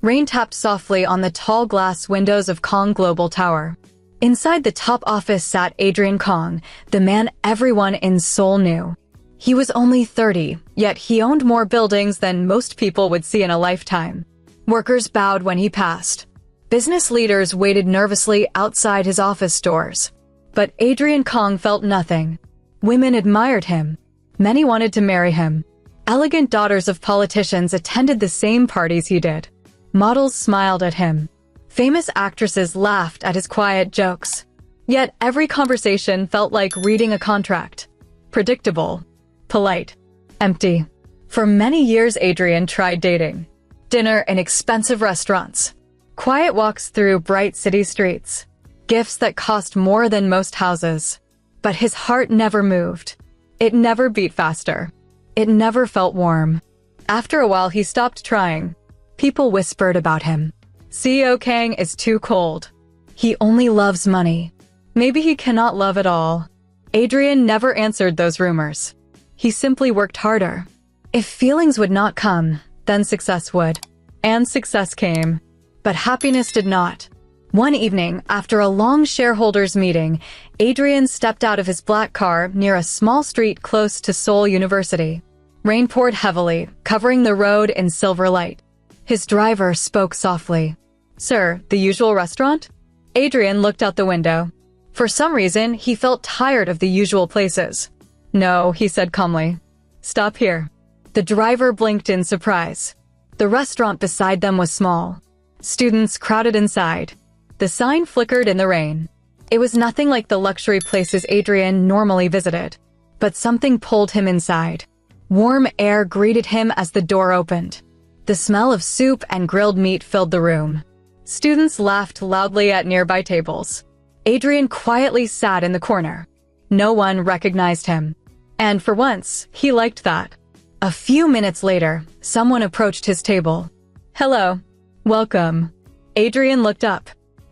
Rain tapped softly on the tall glass windows of Kong Global Tower. Inside the top office sat Adrian Kong, the man everyone in Seoul knew. He was only 30, yet he owned more buildings than most people would see in a lifetime. Workers bowed when he passed. Business leaders waited nervously outside his office doors. But Adrian Kong felt nothing. Women admired him. Many wanted to marry him. Elegant daughters of politicians attended the same parties he did. Models smiled at him. Famous actresses laughed at his quiet jokes. Yet every conversation felt like reading a contract. Predictable. Polite. Empty. For many years Adrian tried dating. Dinner in expensive restaurants. Quiet walks through bright city streets. Gifts that cost more than most houses. But his heart never moved. It never beat faster. It never felt warm. After a while he stopped trying. People whispered about him. CEO Kang is too cold. He only loves money. Maybe he cannot love at all. Adrian never answered those rumors. He simply worked harder. If feelings would not come, then success would. And success came. But happiness did not. One evening, after a long shareholders meeting, Adrian stepped out of his black car near a small street close to Seoul University. Rain poured heavily, covering the road in silver light. His driver spoke softly. "Sir, the usual restaurant?" Adrian looked out the window. For some reason, he felt tired of the usual places. "No," he said calmly. "Stop here." The driver blinked in surprise. The restaurant beside them was small. Students crowded inside. The sign flickered in the rain. It was nothing like the luxury places Adrian normally visited. But something pulled him inside. Warm air greeted him as the door opened. The smell of soup and grilled meat filled the room. Students laughed loudly at nearby tables. Adrian quietly sat in the corner. No one recognized him. And for once, he liked that. A few minutes later, someone approached his table. "Hello. Welcome." Adrian looked up.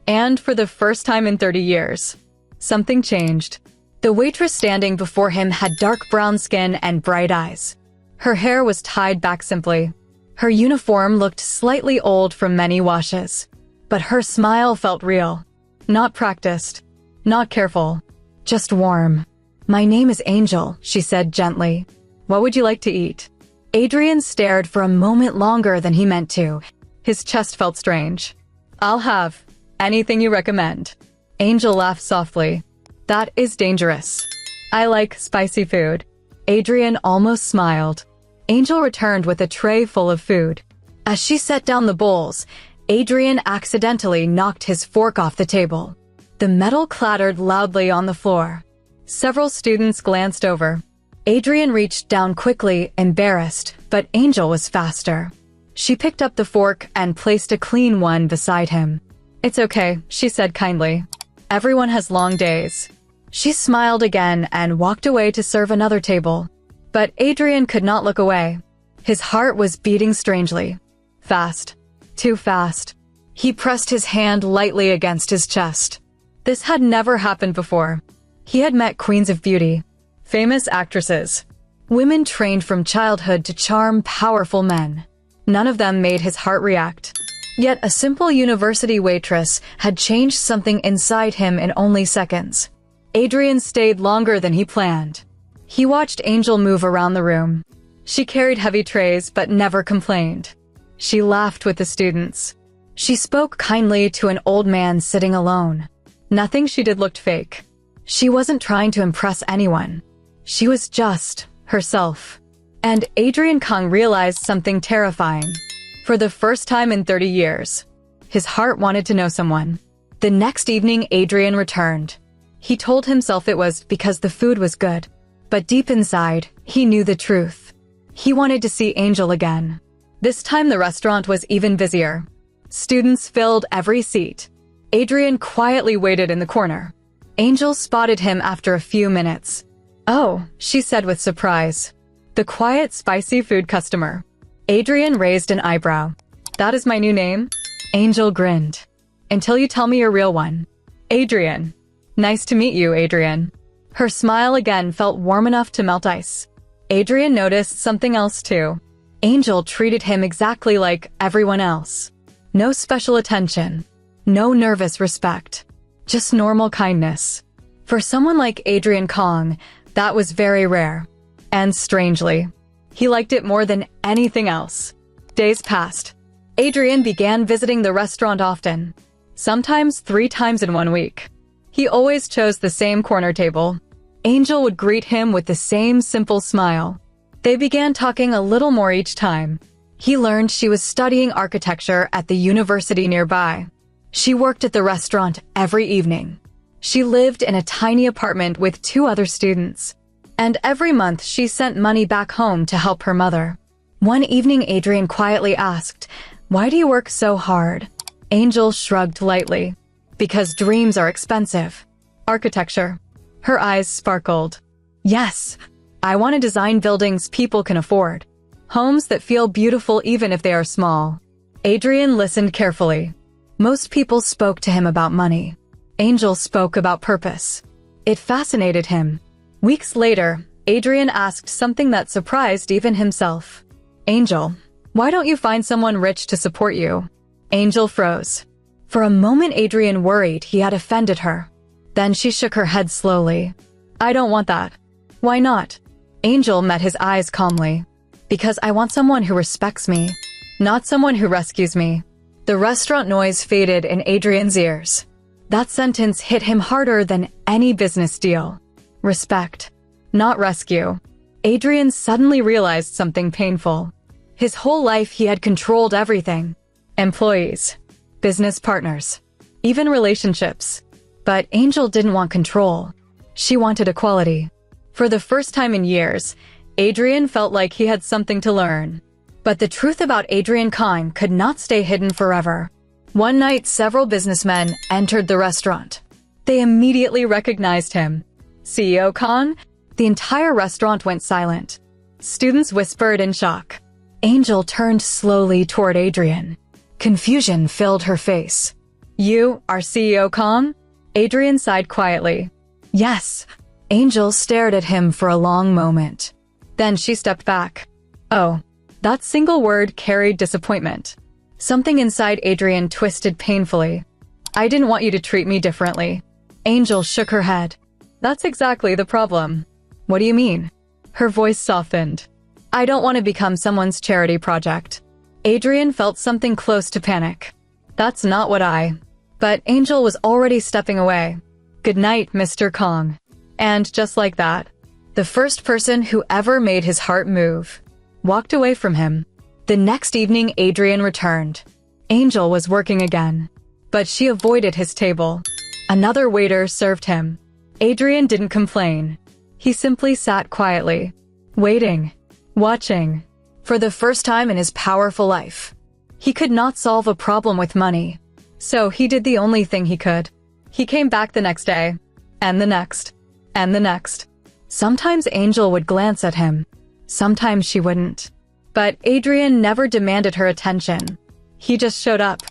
And for the first time in 30 years, something changed. The waitress standing before him had dark brown skin and bright eyes. Her hair was tied back simply. Her uniform looked slightly old from many washes. But her smile felt real. Not practiced. Not careful. Just warm. "My name is Angel," she said gently. "What would you like to eat?" Adrian stared for a moment longer than he meant to. His chest felt strange. "I'll have anything you recommend." Angel laughed softly. "That is dangerous. I like spicy food." Adrian almost smiled. Angel returned with a tray full of food. As she set down the bowls, Adrian accidentally knocked his fork off the table. The metal clattered loudly on the floor. Several students glanced over. Adrian reached down quickly, embarrassed, but Angel was faster. She picked up the fork and placed a clean one beside him. "It's okay," she said kindly. "Everyone has long days." She smiled again and walked away to serve another table. But Adrian could not look away. His heart was beating strangely. Fast. Too fast. He pressed his hand lightly against his chest. This had never happened before. He had met queens of beauty, famous actresses, women trained from childhood to charm powerful men. None of them made his heart react. Yet a simple university waitress had changed something inside him in only seconds. Adrian stayed longer than he planned. He watched Angel move around the room. She carried heavy trays but never complained. She laughed with the students. She spoke kindly to an old man sitting alone. Nothing she did looked fake. She wasn't trying to impress anyone. She was just herself. And Adrian Kong realized something terrifying. For the first time in 30 years, his heart wanted to know someone. The next evening, Adrian returned. He told himself it was because the food was good. But deep inside, he knew the truth. He wanted to see Angel again. This time the restaurant was even busier. Students filled every seat. Adrian quietly waited in the corner. Angel spotted him after a few minutes. "Oh," she said with surprise. "The quiet, spicy food customer." Adrian raised an eyebrow. "That is my new name?" Angel grinned. "Until you tell me your real one." "Adrian." "Nice to meet you, Adrian." Her smile again felt warm enough to melt ice. Adrian noticed something else too. Angel treated him exactly like everyone else. No special attention. No nervous respect. Just normal kindness. For someone like Adrian Kong, that was very rare. And strangely, he liked it more than anything else. Days passed. Adrian began visiting the restaurant often. Sometimes 3 times in 1 week. He always chose the same corner table. Angel would greet him with the same simple smile. They began talking a little more each time. He learned she was studying architecture at the university nearby. She worked at the restaurant every evening. She lived in a tiny apartment with 2 other students. And every month she sent money back home to help her mother. One evening Adrian quietly asked, "Why do you work so hard?" Angel shrugged lightly. "Because dreams are expensive." Architecture. Her eyes sparkled. "Yes, I want to design buildings people can afford. Homes that feel beautiful even if they are small." Adrian listened carefully. Most people spoke to him about money. Angel spoke about purpose. It fascinated him. Weeks later, Adrian asked something that surprised even himself. "Angel, why don't you find someone rich to support you?" Angel froze. For a moment Adrian worried he had offended her. Then she shook her head slowly. "I don't want that." "Why not?" Angel met his eyes calmly. "Because I want someone who respects me, not someone who rescues me." The restaurant noise faded in Adrian's ears. That sentence hit him harder than any business deal. Respect, not rescue. Adrian suddenly realized something painful. His whole life he had controlled everything. Employees, business partners, even relationships. But Angel didn't want control. She wanted equality. For the first time in years, Adrian felt like he had something to learn. But the truth about Adrian Kong could not stay hidden forever. One night, several businessmen entered the restaurant. They immediately recognized him. "CEO Kong?" The entire restaurant went silent. Students whispered in shock. Angel turned slowly toward Adrian. Confusion filled her face. "You are CEO Kong?" Adrian sighed quietly. "Yes." Angel stared at him for a long moment. Then she stepped back. Oh, that single word carried disappointment. Something inside Adrian twisted painfully. "I didn't want you to treat me differently." Angel shook her head. "That's exactly the problem." "What do you mean?" Her voice softened. "I don't want to become someone's charity project." Adrian felt something close to panic. "That's not what I..." But Angel was already stepping away. "Good night, Mr. Kong." And just like that, the first person who ever made his heart move walked away from him. The next evening Adrian returned. Angel was working again, but she avoided his table. Another waiter served him. Adrian didn't complain. He simply sat quietly, waiting, watching. For the first time in his powerful life, he could not solve a problem with money. So he did the only thing he could. He came back the next day, and the next, and the next. Sometimes Angel would glance at him. Sometimes she wouldn't. But Adrian never demanded her attention. He just showed up.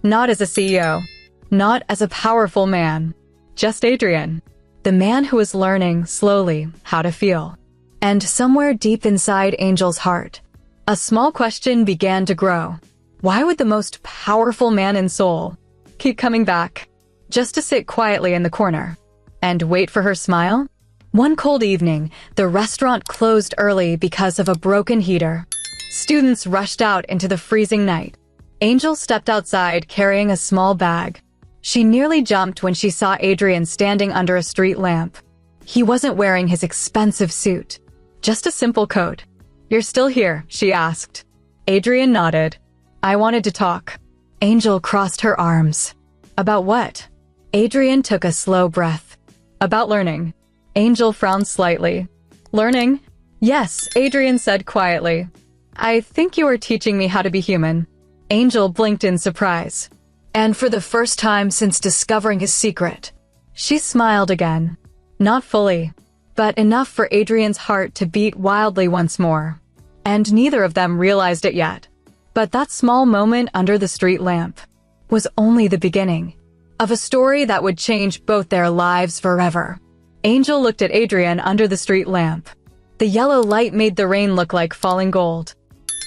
Not as a CEO. Not as a powerful man. Just Adrian. The man who was learning, slowly, how to feel. And somewhere deep inside Angel's heart, a small question began to grow. Why would the most powerful man in Seoul keep coming back, just to sit quietly in the corner and wait for her smile? One cold evening, the restaurant closed early because of a broken heater. Students rushed out into the freezing night. Angel stepped outside carrying a small bag. She nearly jumped when she saw Adrian standing under a street lamp. He wasn't wearing his expensive suit, just a simple coat. "You're still here?" she asked. Adrian nodded. "I wanted to talk." Angel crossed her arms. "About what?" Adrian took a slow breath. "About learning." Angel frowned slightly. "Learning?" "Yes," Adrian said quietly. "I think you are teaching me how to be human." Angel blinked in surprise. And for the first time since discovering his secret, she smiled again. Not fully, but enough for Adrian's heart to beat wildly once more. And neither of them realized it yet. But that small moment under the street lamp was only the beginning of a story that would change both their lives forever. Angel looked at Adrian under the street lamp. The yellow light made the rain look like falling gold.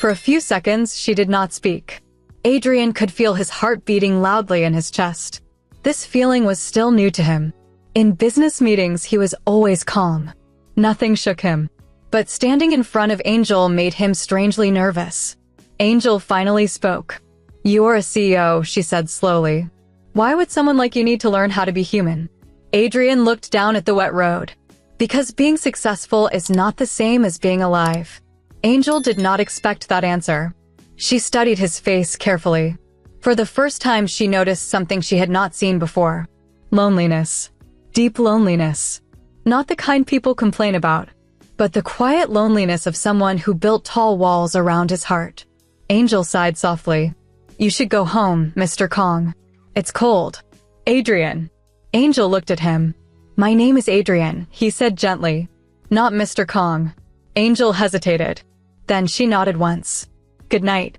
For a few seconds, she did not speak. Adrian could feel his heart beating loudly in his chest. This feeling was still new to him. In business meetings, he was always calm. Nothing shook him. But standing in front of Angel made him strangely nervous. Angel finally spoke. "You're a CEO," she said slowly. "Why would someone like you need to learn how to be human?" Adrian looked down at the wet road. Because being successful is not the same as being alive. Angel did not expect that answer. She studied his face carefully. For the first time, she noticed something she had not seen before. Loneliness. Deep loneliness. Not the kind people complain about, but the quiet loneliness of someone who built tall walls around his heart. Angel sighed softly. "You should go home, Mr. Kong. It's cold." "Adrian." Angel looked at him. "My name is Adrian," he said gently. "Not Mr. Kong." Angel hesitated. Then she nodded once. "Good night,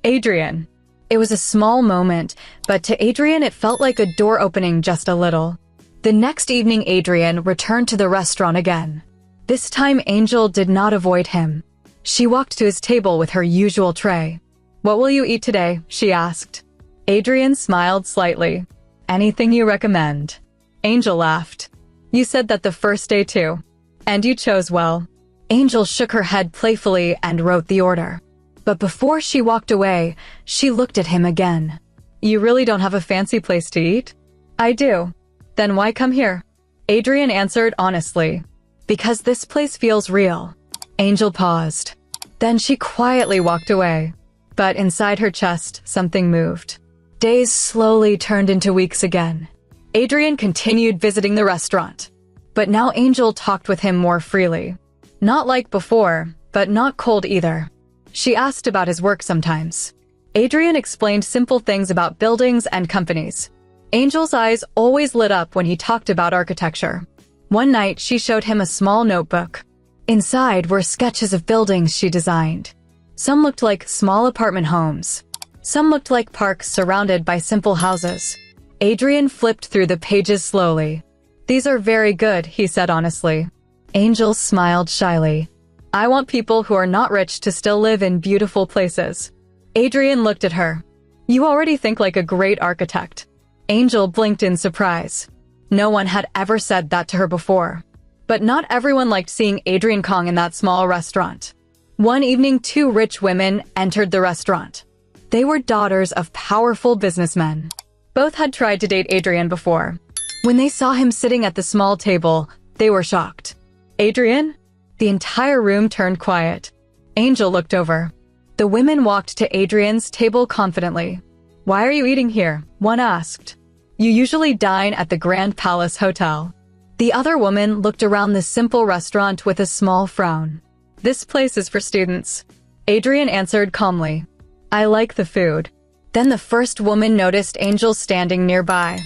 Adrian." It was a small moment, but to Adrian it felt like a door opening just a little. The next evening, Adrian returned to the restaurant again. This time, Angel did not avoid him. She walked to his table with her usual tray. "What will you eat today?" she asked. Adrian smiled slightly. "Anything you recommend." Angel laughed. "You said that the first day too. And you chose well." Angel shook her head playfully and wrote the order. But before she walked away, she looked at him again. "You really don't have a fancy place to eat?" "I do." "Then why come here?" Adrian answered honestly. "Because this place feels real." Angel paused. Then she quietly walked away. But inside her chest, something moved. Days slowly turned into weeks again. Adrian continued visiting the restaurant. But now Angel talked with him more freely. Not like before, but not cold either. She asked about his work sometimes. Adrian explained simple things about buildings and companies. Angel's eyes always lit up when he talked about architecture. One night, she showed him a small notebook. Inside were sketches of buildings she designed. Some looked like small apartment homes. Some looked like parks surrounded by simple houses. Adrian flipped through the pages slowly. "These are very good," he said honestly. Angel smiled shyly. "I want people who are not rich to still live in beautiful places." Adrian looked at her. "You already think like a great architect." Angel blinked in surprise. No one had ever said that to her before. But not everyone liked seeing Adrian Kong in that small restaurant. One evening, two rich women entered the restaurant. They were daughters of powerful businessmen. Both had tried to date Adrian before. When they saw him sitting at the small table, they were shocked. "Adrian?" The entire room turned quiet. Angel looked over. The women walked to Adrian's table confidently. "Why are you eating here?" one asked. "You usually dine at the Grand Palace Hotel." The other woman looked around the simple restaurant with a small frown. "This place is for students," Adrian answered calmly. "I like the food." Then the first woman noticed Angel standing nearby.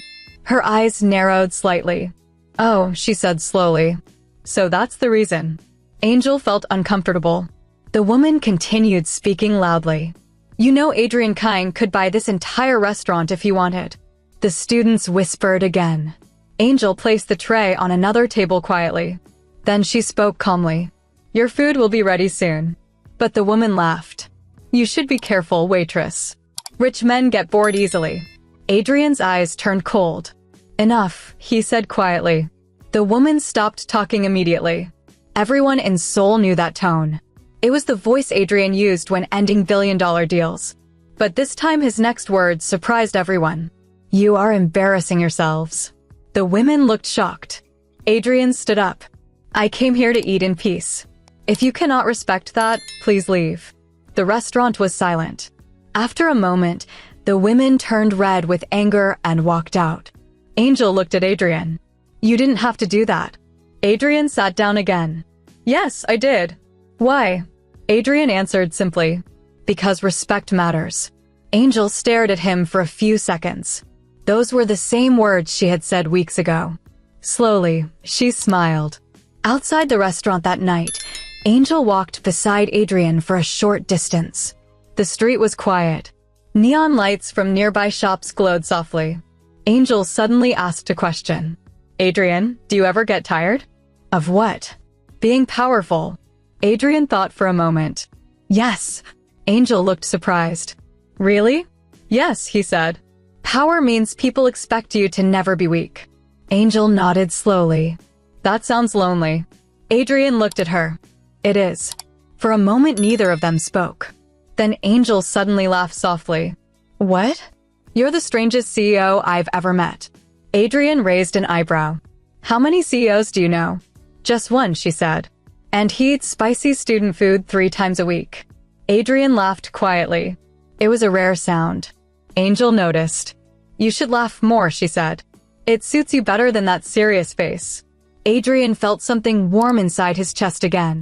Her eyes narrowed slightly. "Oh," she said slowly. "So that's the reason." Angel felt uncomfortable. The woman continued speaking loudly. "You know Adrian Kang could buy this entire restaurant if he wanted." The students whispered again. Angel placed the tray on another table quietly. Then she spoke calmly. "Your food will be ready soon." But the woman laughed. "You should be careful, waitress. Rich men get bored easily." Adrian's eyes turned cold. "Enough," he said quietly. The woman stopped talking immediately. Everyone in Seoul knew that tone. It was the voice Adrian used when ending billion-dollar deals. But this time his next words surprised everyone. "You are embarrassing yourselves." The women looked shocked. Adrian stood up. "I came here to eat in peace. If you cannot respect that, please leave." The restaurant was silent. After a moment, the women turned red with anger and walked out. Angel looked at Adrian. "You didn't have to do that." Adrian sat down again. "Yes, I did." "Why?" Adrian answered simply. "Because respect matters." Angel stared at him for a few seconds. Those were the same words she had said weeks ago. Slowly, she smiled. Outside the restaurant that night, Angel walked beside Adrian for a short distance. The street was quiet. Neon lights from nearby shops glowed softly. Angel suddenly asked a question. "Adrian, do you ever get tired?" "Of what?" "Being powerful." Adrian thought for a moment. "Yes." Angel looked surprised. "Really?" Yes, he said. Power means people expect you to never be weak. Angel nodded slowly. That sounds lonely. Adrian looked at her. It is. For a moment, neither of them spoke. Then Angel suddenly laughed softly. What? You're the strangest CEO I've ever met. Adrian raised an eyebrow. How many CEOs do you know? Just one, she said. And he eats spicy student food 3 times a week. Adrian laughed quietly. It was a rare sound. Angel noticed. You should laugh more, she said. It suits you better than that serious face. Adrian felt something warm inside his chest again.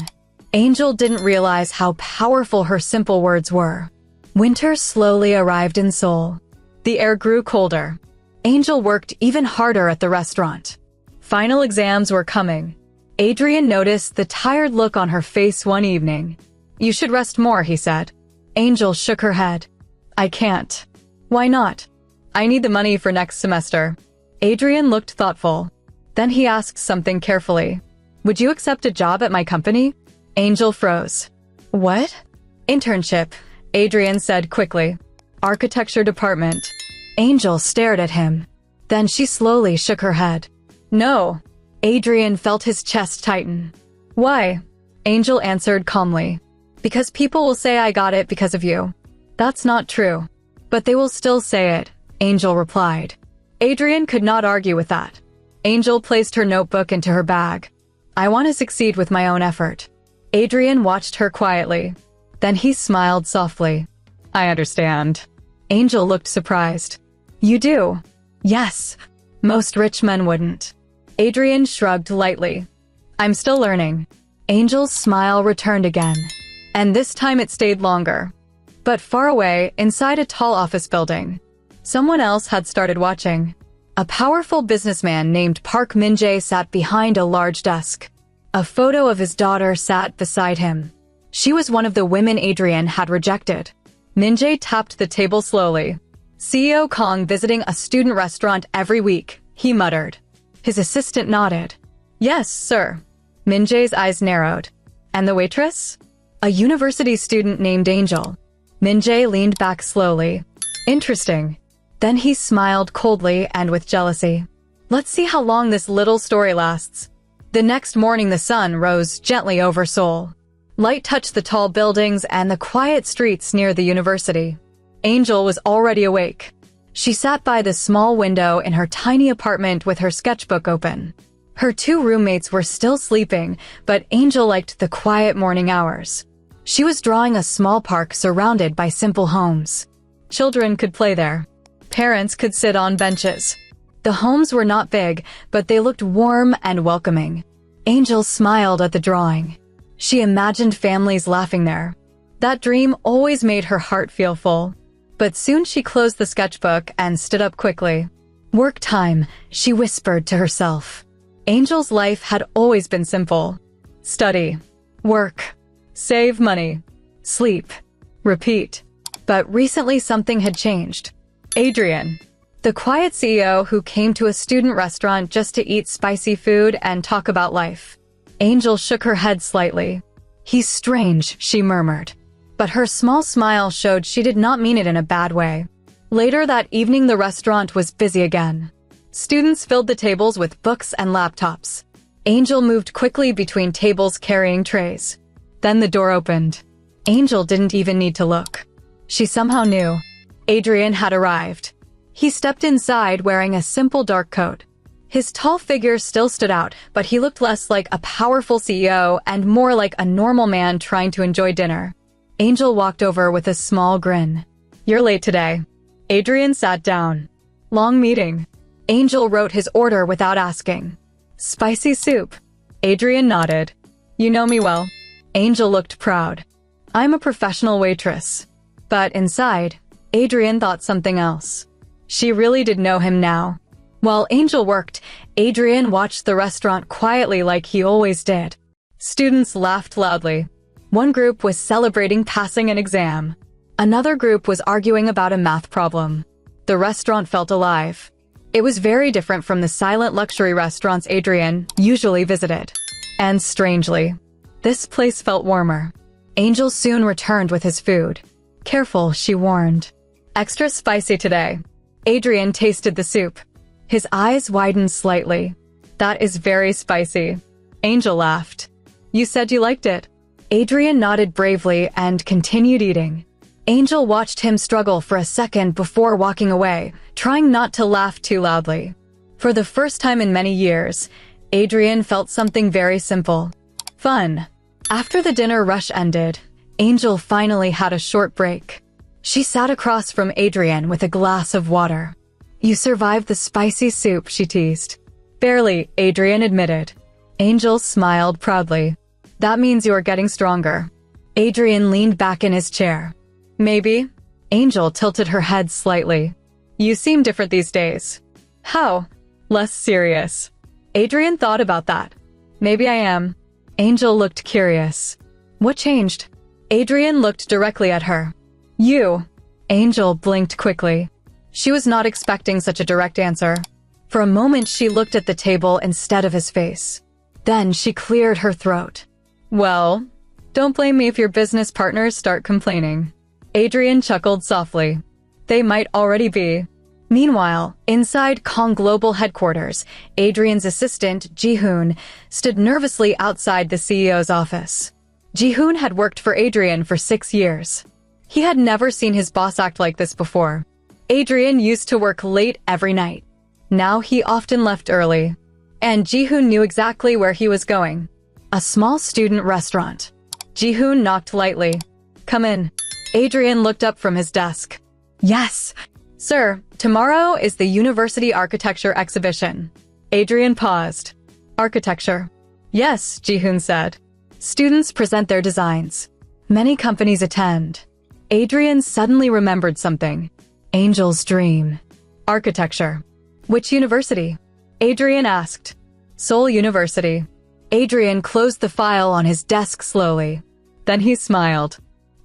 Angel didn't realize how powerful her simple words were. Winter slowly arrived in Seoul. The air grew colder. Angel worked even harder at the restaurant. Final exams were coming. Adrian noticed the tired look on her face one evening. You should rest more, he said. Angel shook her head. I can't. Why not? I need the money for next semester. Adrian looked thoughtful. Then he asked something carefully. Would you accept a job at my company? Angel froze. What? Internship, Adrian said quickly. Architecture department. Angel stared at him. Then she slowly shook her head. No. Adrian felt his chest tighten. Why? Angel answered calmly. Because people will say I got it because of you. That's not true. But they will still say it, Angel replied. Adrian could not argue with that. Angel placed her notebook into her bag. I want to succeed with my own effort. Adrian watched her quietly. Then he smiled softly. I understand. Angel looked surprised. You do? Yes. Most rich men wouldn't. Adrian shrugged lightly. I'm still learning. Angel's smile returned again. And this time it stayed longer. But far away, inside a tall office building, someone else had started watching. A powerful businessman named Park Min-jae sat behind a large desk. A photo of his daughter sat beside him. She was one of the women Adrian had rejected. Min-jae tapped the table slowly. CEO Kong visiting a student restaurant every week, he muttered. His assistant nodded. Yes, sir. Min-jae's eyes narrowed. And the waitress? A university student named Angel. Min-jae leaned back slowly. Interesting. Then he smiled coldly and with jealousy. Let's see how long this little story lasts. The next morning the sun rose gently over Seoul. Light touched the tall buildings and the quiet streets near the university. Angel was already awake. She sat by the small window in her tiny apartment with her sketchbook open. Her 2 roommates were still sleeping, but Angel liked the quiet morning hours. She was drawing a small park surrounded by simple homes. Children could play there. Parents could sit on benches. The homes were not big, but they looked warm and welcoming. Angel smiled at the drawing. She imagined families laughing there. That dream always made her heart feel full. But soon she closed the sketchbook and stood up quickly. Work time, she whispered to herself. Angel's life had always been simple. Study, work, save money, sleep, repeat. But recently something had changed. Adrian, the quiet CEO who came to a student restaurant just to eat spicy food and talk about life. Angel shook her head slightly. He's strange, she murmured. But her small smile showed she did not mean it in a bad way. Later that evening the restaurant was busy again. Students filled the tables with books and laptops. Angel moved quickly between tables carrying trays. Then the door opened. Angel didn't even need to look. She somehow knew. Adrian had arrived. He stepped inside wearing a simple dark coat. His tall figure still stood out, but he looked less like a powerful CEO and more like a normal man trying to enjoy dinner. Angel walked over with a small grin. You're late today. Adrian sat down. Long meeting. Angel wrote his order without asking. Spicy soup. Adrian nodded. You know me well. Angel looked proud. I'm a professional waitress. But inside, Adrian thought something else. She really did know him now. While Angel worked, Adrian watched the restaurant quietly like he always did. Students laughed loudly. One group was celebrating passing an exam. Another group was arguing about a math problem. The restaurant felt alive. It was very different from the silent luxury restaurants Adrian usually visited. And strangely, this place felt warmer. Angel soon returned with his food. Careful, she warned. Extra spicy today. Adrian tasted the soup. His eyes widened slightly. That is very spicy. Angel laughed. You said you liked it. Adrian nodded bravely and continued eating. Angel watched him struggle for a second before walking away, trying not to laugh too loudly. For the first time in many years, Adrian felt something very simple. Fun. After the dinner rush ended, Angel finally had a short break. She sat across from Adrian with a glass of water. You survived the spicy soup, she teased. Barely, Adrian admitted. Angel smiled proudly. That means you are getting stronger. Adrian leaned back in his chair. Maybe. Angel tilted her head slightly. You seem different these days. How? Less serious. Adrian thought about that. Maybe I am. Angel looked curious. What changed? Adrian looked directly at her. You. Angel blinked quickly. She was not expecting such a direct answer. For a moment she looked at the table instead of his face. Then she cleared her throat. Well, don't blame me if your business partners start complaining. Adrian chuckled softly. They might already be. Meanwhile, inside Kong Global headquarters, Adrian's assistant, Ji-hoon, stood nervously outside the CEO's office. Ji-hoon had worked for Adrian for 6 years. He had never seen his boss act like this before. Adrian used to work late every night. Now he often left early. And Ji-hoon knew exactly where he was going. A small student restaurant. Ji-hoon knocked lightly. Come in. Adrian looked up from his desk. Yes. Sir, tomorrow is the University Architecture Exhibition. Adrian paused. Architecture. Yes, Ji-hoon said. Students present their designs. Many companies attend. Adrian suddenly remembered something. Angel's dream. Architecture. Which university? Adrian asked. Seoul University. Adrian closed the file on his desk slowly. Then he smiled.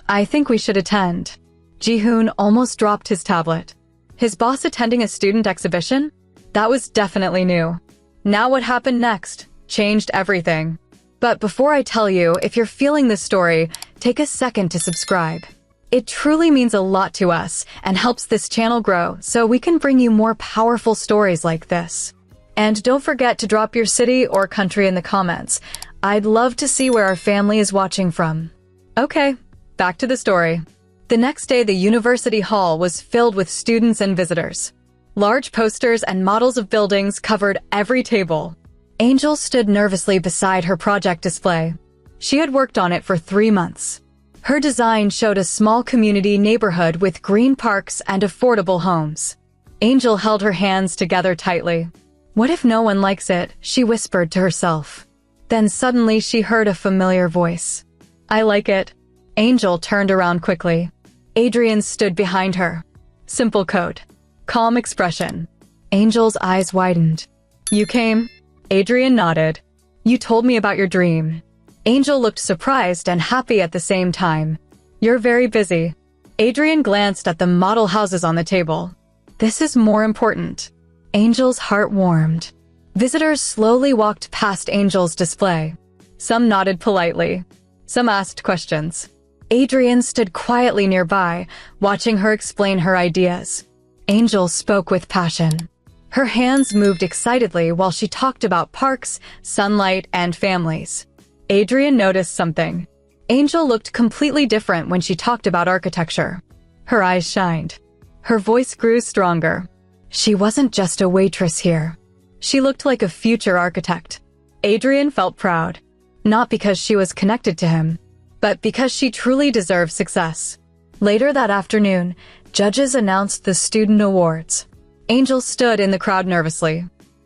I think we should attend. Ji-hoon almost dropped his tablet. His boss attending a student exhibition? That was definitely new. Now what happened next changed everything. But before I tell you, if you're feeling this story, take a second to subscribe. It truly means a lot to us and helps this channel grow so we can bring you more powerful stories like this. And don't forget to drop your city or country in the comments. I'd love to see where our family is watching from. Okay, back to the story. The next day, the university hall was filled with students and visitors. Large posters and models of buildings covered every table. Angel stood nervously beside her project display. She had worked on it for 3 months. Her design showed a small community neighborhood with green parks and affordable homes. Angel held her hands together tightly. What if no one likes it? She whispered to herself. Then suddenly she heard a familiar voice. I like it. Angel turned around quickly. Adrian stood behind her. Simple coat. Calm expression. Angel's eyes widened. You came? Adrian nodded. You told me about your dream. Angel looked surprised and happy at the same time. You're very busy. Adrian glanced at the model houses on the table. This is more important. Angel's heart warmed. Visitors slowly walked past Angel's display. Some nodded politely. Some asked questions. Adrian stood quietly nearby, watching her explain her ideas. Angel spoke with passion. Her hands moved excitedly while she talked about parks, sunlight, and families. Adrian noticed something. Angel looked completely different when she talked about architecture. Her eyes shined. Her voice grew stronger. She wasn't just a waitress here. She looked like a future architect. Adrian felt proud. Not because she was connected to him, but because she truly deserved success. Later that afternoon, judges announced the student awards. Angel stood in the crowd nervously.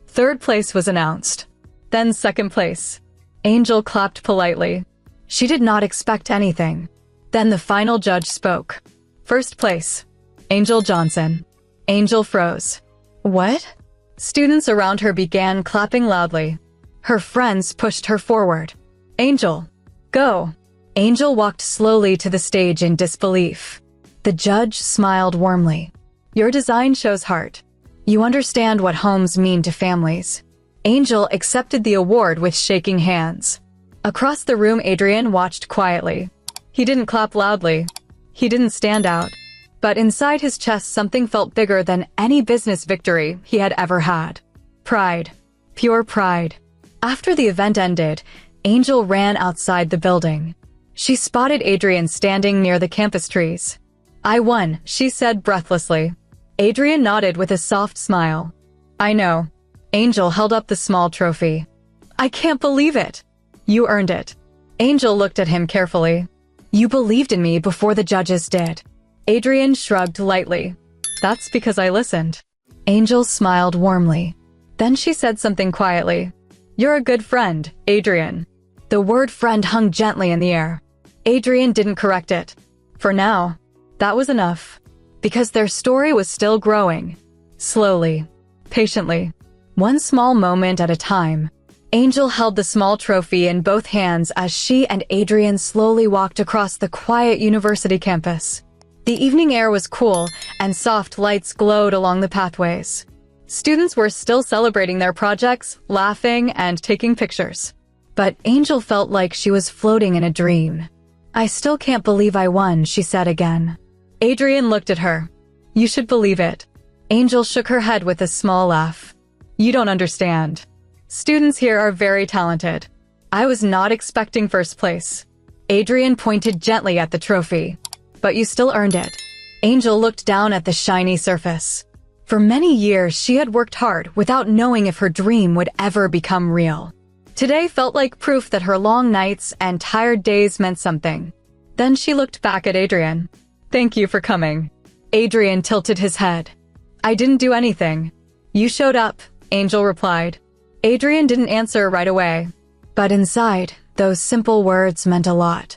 3rd place was announced. Then 2nd place. Angel clapped politely. She did not expect anything. Then the final judge spoke. 1st place. Angel Johnson. Angel froze. What? Students around her began clapping loudly. Her friends pushed her forward. Angel, go. Angel walked slowly to the stage in disbelief. The judge smiled warmly. Your design shows heart. You understand what homes mean to families. Angel accepted the award with shaking hands. Across the room, Adrian watched quietly. He didn't clap loudly. He didn't stand out. But inside his chest something felt bigger than any business victory he had ever had. Pride. Pure pride. After the event ended, Angel ran outside the building. She spotted Adrian standing near the campus trees. "I won," she said breathlessly. Adrian nodded with a soft smile. "I know." Angel held up the small trophy. "I can't believe it." "You earned it." Angel looked at him carefully. "You believed in me before the judges did." Adrian shrugged lightly. "That's because I listened." Angel smiled warmly. Then she said something quietly. "You're a good friend, Adrian." The word friend hung gently in the air. Adrian didn't correct it. For now, that was enough. Because their story was still growing. Slowly. Patiently. One small moment at a time. Angel held the small trophy in both hands as she and Adrian slowly walked across the quiet university campus. The evening air was cool, and soft lights glowed along the pathways. Students were still celebrating their projects, laughing, and taking pictures. But Angel felt like she was floating in a dream. "I still can't believe I won," she said again. Adrian looked at her. "You should believe it." Angel shook her head with a small laugh. "You don't understand. Students here are very talented. I was not expecting first place." Adrian pointed gently at the trophy. "But you still earned it." Angel looked down at the shiny surface. For many years, she had worked hard without knowing if her dream would ever become real. Today felt like proof that her long nights and tired days meant something. Then she looked back at Adrian. "Thank you for coming." Adrian tilted his head. "I didn't do anything. You showed up," Angel replied. Adrian didn't answer right away. But inside, those simple words meant a lot.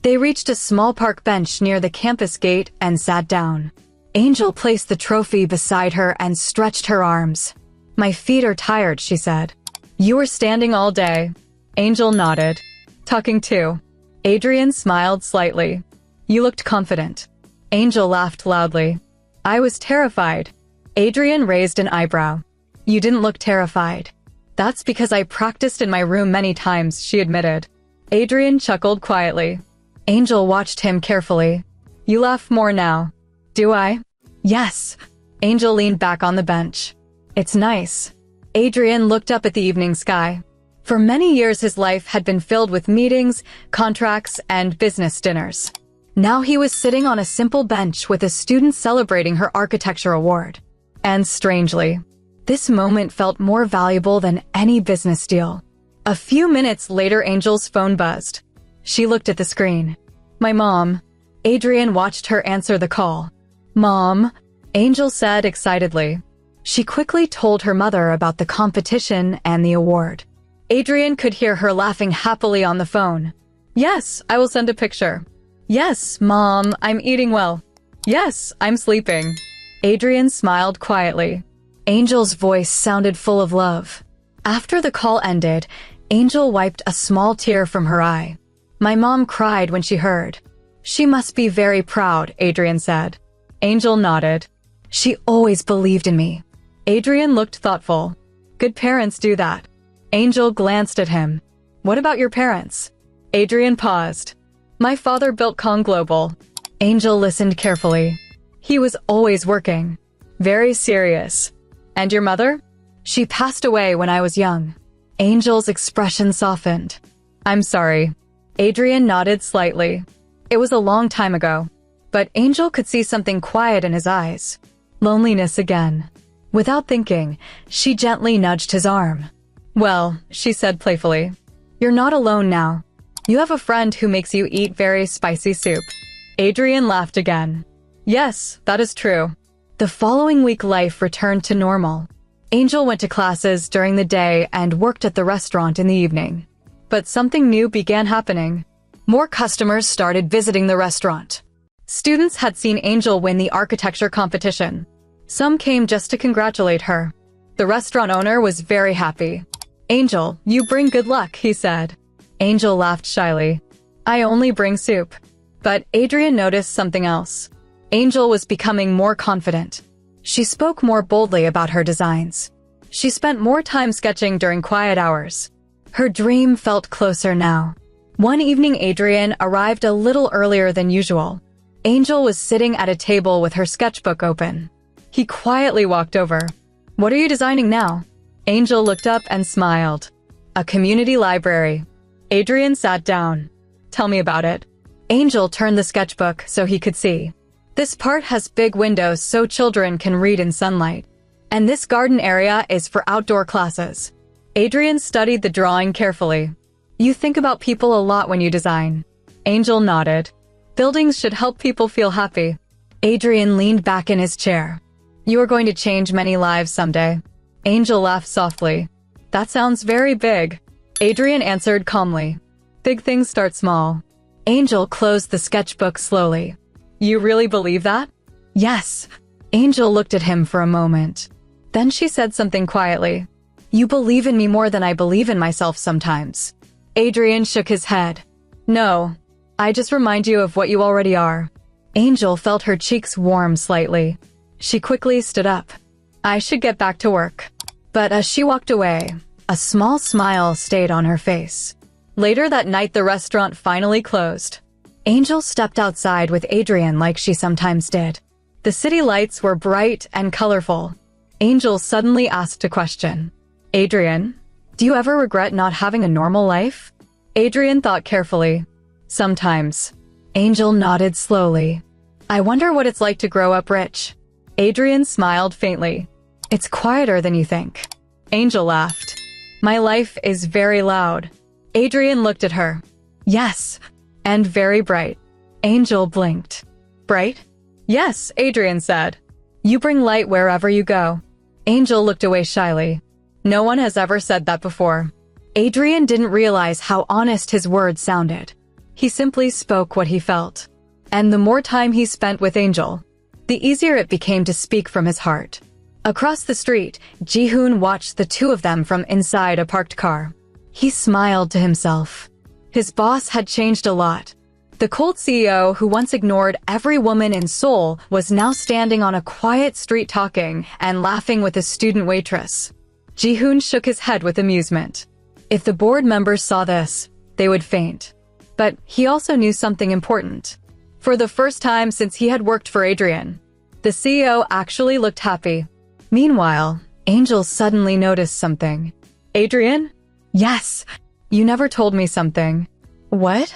They reached a small park bench near the campus gate and sat down. Angel placed the trophy beside her and stretched her arms. "My feet are tired," she said. "You were standing all day." Angel nodded. "Talking too." Adrian smiled slightly. "You looked confident." Angel laughed loudly. "I was terrified." Adrian raised an eyebrow. "You didn't look terrified." "That's because I practiced in my room many times," she admitted. Adrian chuckled quietly. Angel watched him carefully. "You laugh more now." "Do I?" "Yes." Angel leaned back on the bench. "It's nice." Adrian looked up at the evening sky. For many years his life had been filled with meetings, contracts, and business dinners. Now he was sitting on a simple bench with a student celebrating her architecture award. And strangely, this moment felt more valuable than any business deal. A few minutes later, Angel's phone buzzed. She looked at the screen. "My mom." Adrian watched her answer the call. "Mom," Angel said excitedly. She quickly told her mother about the competition and the award. Adrian could hear her laughing happily on the phone. "Yes, I will send a picture." "Yes, Mom, I'm eating well." "Yes, I'm sleeping." Adrian smiled quietly. Angel's voice sounded full of love. After the call ended, Angel wiped a small tear from her eye. "My mom cried when she heard." "She must be very proud," Adrian said. Angel nodded. "She always believed in me." Adrian looked thoughtful. "Good parents do that." Angel glanced at him. "What about your parents?" Adrian paused. "My father built Kong Global." Angel listened carefully. "He was always working. Very serious." "And your mother?" "She passed away when I was young." Angel's expression softened. "I'm sorry." Adrian nodded slightly. It was a long time ago. But Angel could see something quiet in his eyes. Loneliness again. Without thinking, she gently nudged his arm. "Well," she said playfully, "you're not alone now. You have a friend who makes you eat very spicy soup." Adrian laughed again. "Yes, that is true." The following week, life returned to normal. Angel went to classes during the day and worked at the restaurant in the evening. But something new began happening. More customers started visiting the restaurant. Students had seen Angel win the architecture competition. Some came just to congratulate her. The restaurant owner was very happy. "Angel, you bring good luck," he said. Angel laughed shyly. "I only bring soup." But Adrian noticed something else. Angel was becoming more confident. She spoke more boldly about her designs. She spent more time sketching during quiet hours. Her dream felt closer now. One evening, Adrian arrived a little earlier than usual. Angel was sitting at a table with her sketchbook open. He quietly walked over. "What are you designing now?" Angel looked up and smiled. "A community library." Adrian sat down. "Tell me about it." Angel turned the sketchbook so he could see. "This part has big windows so children can read in sunlight. And this garden area is for outdoor classes." Adrian studied the drawing carefully. "You think about people a lot when you design." Angel nodded. "Buildings should help people feel happy." Adrian leaned back in his chair. "You are going to change many lives someday." Angel laughed softly. "That sounds very big." Adrian answered calmly. "Big things start small." Angel closed the sketchbook slowly. "You really believe that?" "Yes." Angel looked at him for a moment. Then she said something quietly. "You believe in me more than I believe in myself sometimes." Adrian shook his head. "No, I just remind you of what you already are." Angel felt her cheeks warm slightly. She quickly stood up. "I should get back to work." But as she walked away, a small smile stayed on her face. Later that night, the restaurant finally closed. Angel stepped outside with Adrian like she sometimes did. The city lights were bright and colorful. Angel suddenly asked a question. "Adrian, do you ever regret not having a normal life?" Adrian thought carefully. "Sometimes." Angel nodded slowly. "I wonder what it's like to grow up rich." Adrian smiled faintly. "It's quieter than you think." Angel laughed. "My life is very loud." Adrian looked at her. "Yes, and very bright." Angel blinked. "Bright?" "Yes," Adrian said. "You bring light wherever you go." Angel looked away shyly. No one has ever said that before. Adrian didn't realize how honest his words sounded. He simply spoke what he felt. And the more time he spent with Angel, the easier it became to speak from his heart. Across the street, Ji-hoon watched the two of them from inside a parked car. He smiled to himself. His boss had changed a lot. The cold CEO who once ignored every woman in Seoul was now standing on a quiet street talking and laughing with a student waitress. Ji-hoon shook his head with amusement. If the board members saw this, they would faint. But he also knew something important. For the first time since he had worked for Adrian, the CEO actually looked happy. Meanwhile, Angel suddenly noticed something. "Adrian?" "Yes. You never told me something." "What?"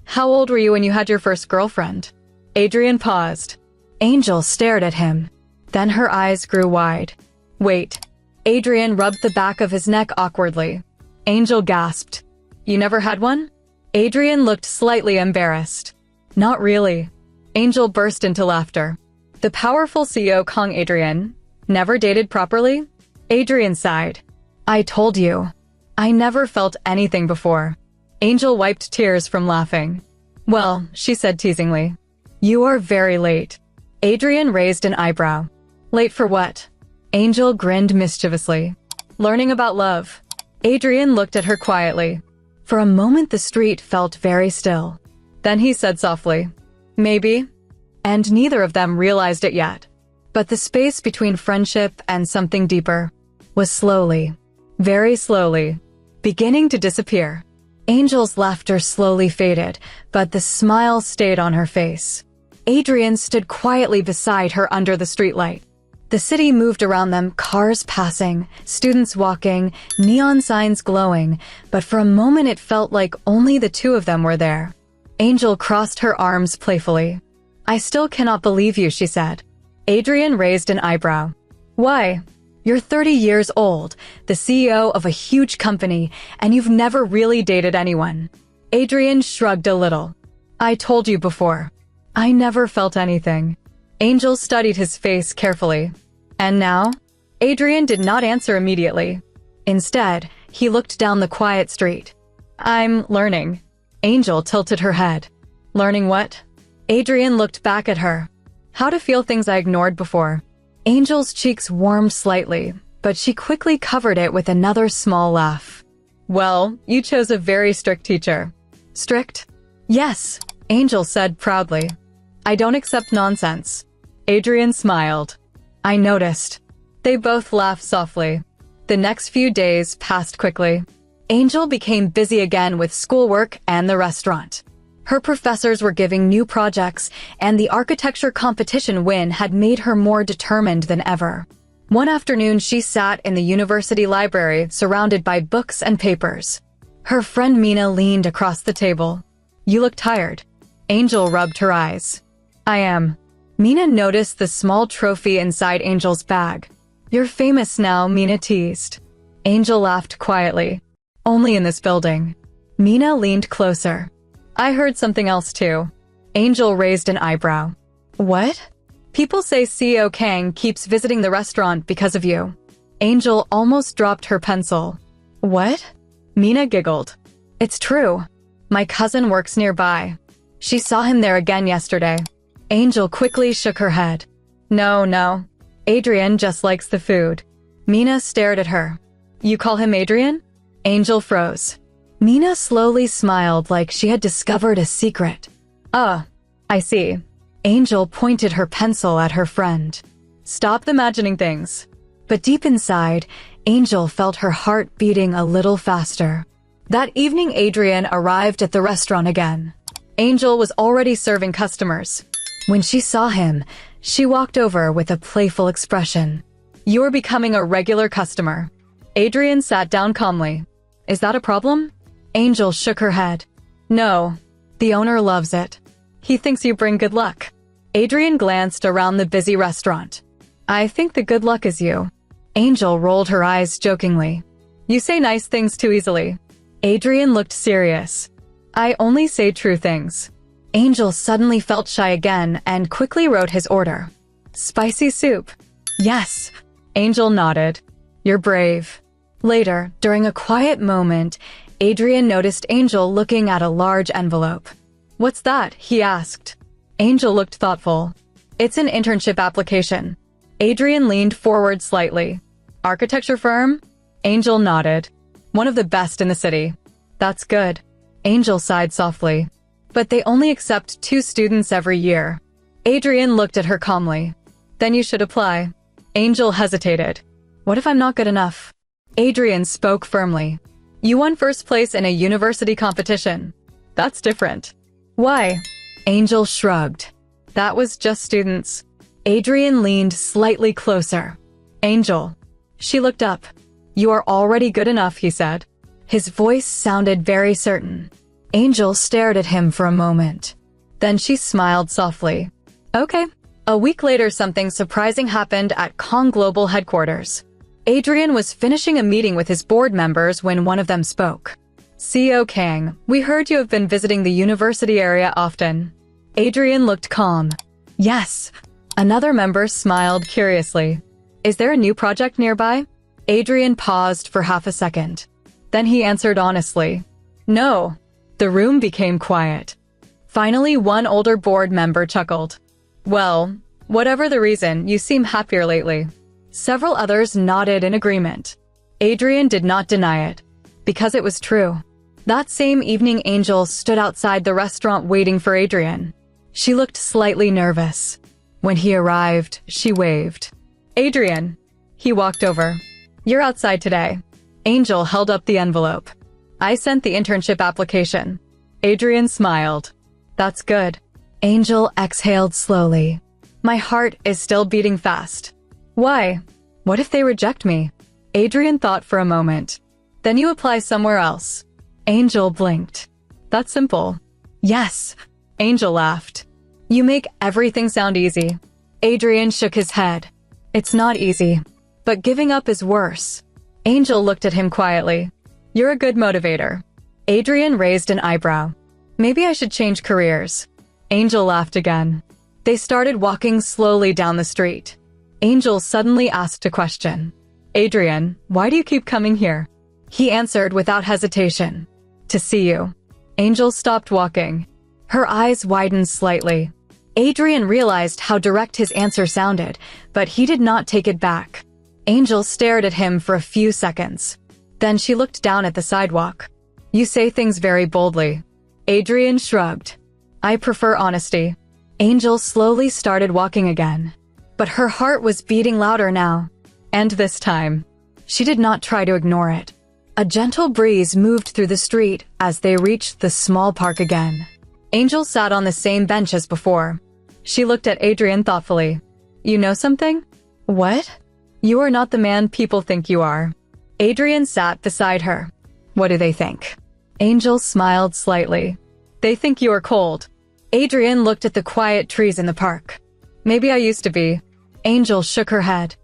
"How old were you when you had your first girlfriend?" Adrian paused. Angel stared at him. Then her eyes grew wide. "Wait." Adrian rubbed the back of his neck awkwardly. Angel gasped. "You never had one?" Adrian looked slightly embarrassed. "Not really." Angel burst into laughter. The powerful CEO Kong Adrian never dated properly? Adrian sighed. "I told you. I never felt anything before." Angel wiped tears from laughing. "Well," she said teasingly, "you are very late." Adrian raised an eyebrow. "Late for what?" Angel grinned mischievously. "Learning about love." Adrian looked at her quietly. For a moment the street felt very still. Then he said softly, "Maybe." And neither of them realized it yet. But the space between friendship and something deeper was slowly, very slowly, beginning to disappear. Angel's laughter slowly faded, but the smile stayed on her face. Adrian stood quietly beside her under the streetlight. The city moved around them, cars passing, students walking, neon signs glowing, but for a moment it felt like only the two of them were there. Angel crossed her arms playfully. "I still cannot believe you," she said. Adrian raised an eyebrow. "Why? You're 30 years old, the CEO of a huge company, and you've never really dated anyone." Adrian shrugged a little. "I told you before. I never felt anything." Angel studied his face carefully. "And now?" Adrian did not answer immediately. Instead, he looked down the quiet street. "I'm learning." Angel tilted her head. "Learning what?" Adrian looked back at her. "How to feel things I ignored before." Angel's cheeks warmed slightly, but she quickly covered it with another small laugh. "Well, you chose a very strict teacher." "Strict?" "Yes," Angel said proudly. "I don't accept nonsense." Adrian smiled. "I noticed." They both laughed softly. The next few days passed quickly. Angel became busy again with schoolwork and the restaurant. Her professors were giving new projects, and the architecture competition win had made her more determined than ever. One afternoon, she sat in the university library, surrounded by books and papers. Her friend Mina leaned across the table. "You look tired." Angel rubbed her eyes. "I am." Mina noticed the small trophy inside Angel's bag. "You're famous now," Mina teased. Angel laughed quietly. "Only in this building." Mina leaned closer. "I heard something else too." Angel raised an eyebrow. "What?" "People say CEO Kang keeps visiting the restaurant because of you." Angel almost dropped her pencil. "What?" Mina giggled. "It's true. My cousin works nearby. She saw him there again yesterday." Angel quickly shook her head. No. Adrian just likes the food." Mina stared at her. "You call him Adrian?" Angel froze. Mina slowly smiled like she had discovered a secret. I see." Angel pointed her pencil at her friend. "Stop imagining things." But deep inside, Angel felt her heart beating a little faster. That evening, Adrian arrived at the restaurant again. Angel was already serving customers. When she saw him, she walked over with a playful expression. "You're becoming a regular customer." Adrian sat down calmly. "Is that a problem?" Angel shook her head. "No. The owner loves it. He thinks you bring good luck." Adrian glanced around the busy restaurant. "I think the good luck is you." Angel rolled her eyes jokingly. "You say nice things too easily." Adrian looked serious. "I only say true things." Angel suddenly felt shy again and quickly wrote his order. "Spicy soup." "Yes." Angel nodded. "You're brave." Later, during a quiet moment, Adrian noticed Angel looking at a large envelope. "What's that?" he asked. Angel looked thoughtful. "It's an internship application." Adrian leaned forward slightly. "Architecture firm?" Angel nodded. "One of the best in the city." "That's good." Angel sighed softly. "But they only accept 2 students every year." Adrian looked at her calmly. "Then you should apply." Angel hesitated. "What if I'm not good enough?" Adrian spoke firmly. "You won first place in a university competition. That's different." "Why?" Angel shrugged. "That was just students." Adrian leaned slightly closer. "Angel." She looked up. "You are already good enough," he said. His voice sounded very certain. Angel stared at him for a moment. Then she smiled softly. "Okay." A week later, something surprising happened at Kong Global headquarters. Adrian was finishing a meeting with his board members when one of them spoke. "CEO Kang, we heard you have been visiting the university area often." Adrian looked calm. "Yes." Another member smiled curiously. "Is there a new project nearby?" Adrian paused for half a second. Then he answered honestly. "No." The room became quiet. Finally, one older board member chuckled. "Well, whatever the reason, you seem happier lately." Several others nodded in agreement. Adrian did not deny it, because it was true. That same evening, Angel stood outside the restaurant waiting for Adrian. She looked slightly nervous. When he arrived, she waved. "Adrian." He walked over. "You're outside today." Angel held up the envelope. "I sent the internship application." Adrian smiled. "That's good." Angel exhaled slowly. "My heart is still beating fast." "Why? What if they reject me?" Adrian thought for a moment. "Then you apply somewhere else." Angel blinked. "That's simple." "Yes." Angel laughed. "You make everything sound easy." Adrian shook his head. "It's not easy. But giving up is worse." Angel looked at him quietly. "You're a good motivator." Adrian raised an eyebrow. "Maybe I should change careers." Angel laughed again. They started walking slowly down the street. Angel suddenly asked a question. "Adrian, why do you keep coming here?" He answered without hesitation. "To see you." Angel stopped walking. Her eyes widened slightly. Adrian realized how direct his answer sounded, but he did not take it back. Angel stared at him for a few seconds. Then she looked down at the sidewalk. "You say things very boldly." Adrian shrugged. "I prefer honesty." Angel slowly started walking again. But her heart was beating louder now. And this time, she did not try to ignore it. A gentle breeze moved through the street as they reached the small park again. Angel sat on the same bench as before. She looked at Adrian thoughtfully. You know something? What? You are not the man people think you are. Adrian sat beside her. What do they think? Angel smiled slightly. They think you are cold. Adrian looked at the quiet trees in the park. Maybe I used to be. Angel shook her head.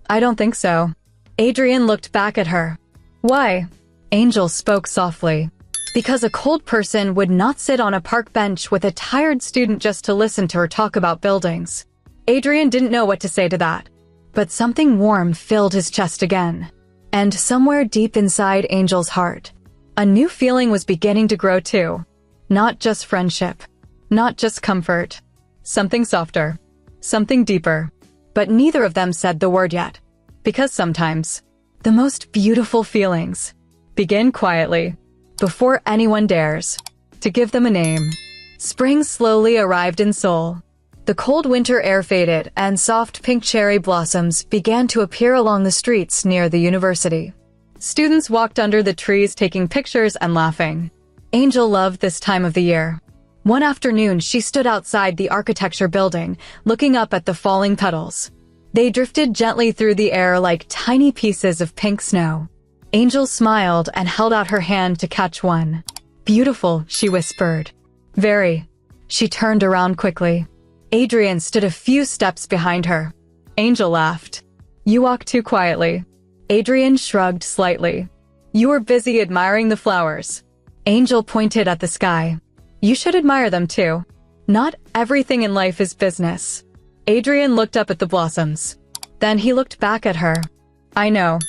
I don't think so. Adrian looked back at her. Why? Angel spoke softly. Because a cold person would not sit on a park bench with a tired student just to listen to her talk about buildings. Adrian didn't know what to say to that. But something warm filled his chest again. And somewhere deep inside Angel's heart, a new feeling was beginning to grow too. Not just friendship. Not just comfort. Something softer. Something deeper. But neither of them said the word yet. Because sometimes, the most beautiful feelings begin quietly, before anyone dares to give them a name. Spring slowly arrived in Seoul. The cold winter air faded, and soft pink cherry blossoms began to appear along the streets near the university. Students walked under the trees taking pictures and laughing. Angel loved this time of the year. One afternoon, she stood outside the architecture building, looking up at the falling petals. They drifted gently through the air like tiny pieces of pink snow. Angel smiled and held out her hand to catch one. Beautiful, she whispered. Very. She turned around quickly. Adrian stood a few steps behind her. Angel laughed. You walk too quietly. Adrian shrugged slightly. You were busy admiring the flowers. Angel pointed at the sky. You should admire them too. Not everything in life is business. Adrian looked up at the blossoms. Then he looked back at her. I know.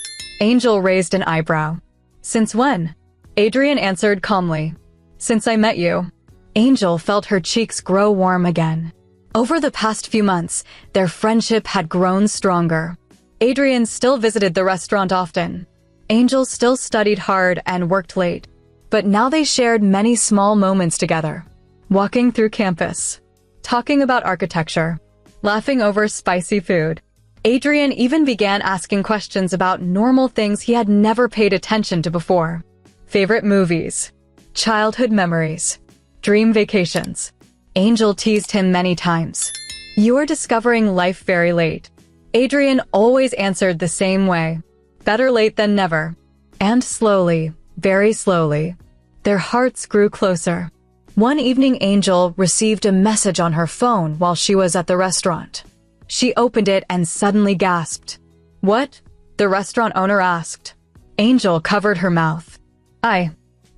Angel raised an eyebrow. Since when? Adrian answered calmly. Since I met you. Angel felt her cheeks grow warm again. Over the past few months, their friendship had grown stronger. Adrian still visited the restaurant often. Angel still studied hard and worked late. But now they shared many small moments together. Walking through campus. Talking about architecture. Laughing over spicy food. Adrian even began asking questions about normal things he had never paid attention to before. Favorite movies. Childhood memories. Dream vacations. Angel teased him many times. You are discovering life very late. Adrian always answered the same way. Better late than never. And slowly, very slowly, their hearts grew closer. One evening, Angel received a message on her phone while she was at the restaurant. She opened it and suddenly gasped. What? The restaurant owner asked. Angel covered her mouth. I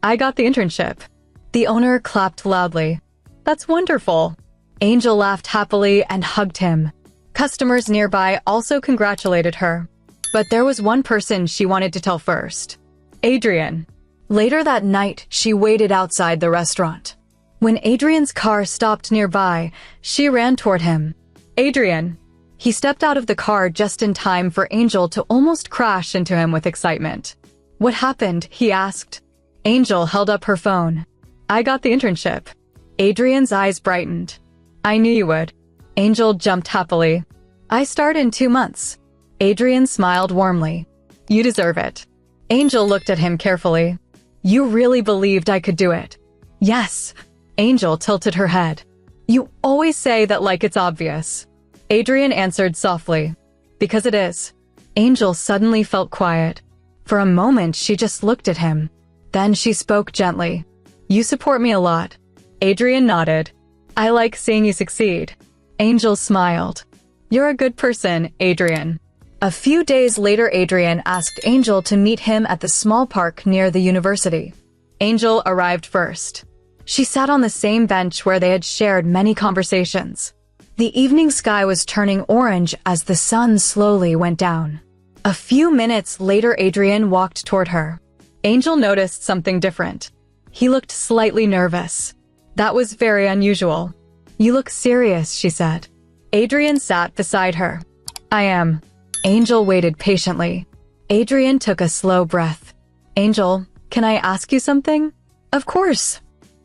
got the internship. The owner clapped loudly. That's wonderful. Angel laughed happily and hugged him. Customers nearby also congratulated her. But there was one person she wanted to tell first. Adrian. Later that night, she waited outside the restaurant. When Adrian's car stopped nearby, she ran toward him. Adrian. He stepped out of the car just in time for Angel to almost crash into him with excitement. What happened? He asked. Angel held up her phone. I got the internship. Adrian's eyes brightened. I knew you would. Angel jumped happily. I start in 2 months. Adrian smiled warmly. You deserve it. Angel looked at him carefully. You really believed I could do it? Yes. Angel tilted her head. You always say that like it's obvious. Adrian answered softly. Because it is. Angel suddenly felt quiet. For a moment, she just looked at him. Then she spoke gently. You support me a lot. Adrian nodded. I like seeing you succeed. Angel smiled. You're a good person, Adrian. A few days later, Adrian asked Angel to meet him at the small park near the university. Angel arrived first. She sat on the same bench where they had shared many conversations. The evening sky was turning orange as the sun slowly went down. A few minutes later, Adrian walked toward her. Angel noticed something different. He looked slightly nervous. That was very unusual. You look serious, she said. Adrian sat beside her. I am. Angel waited patiently. Adrian took a slow breath. Angel, can I ask you something? Of course.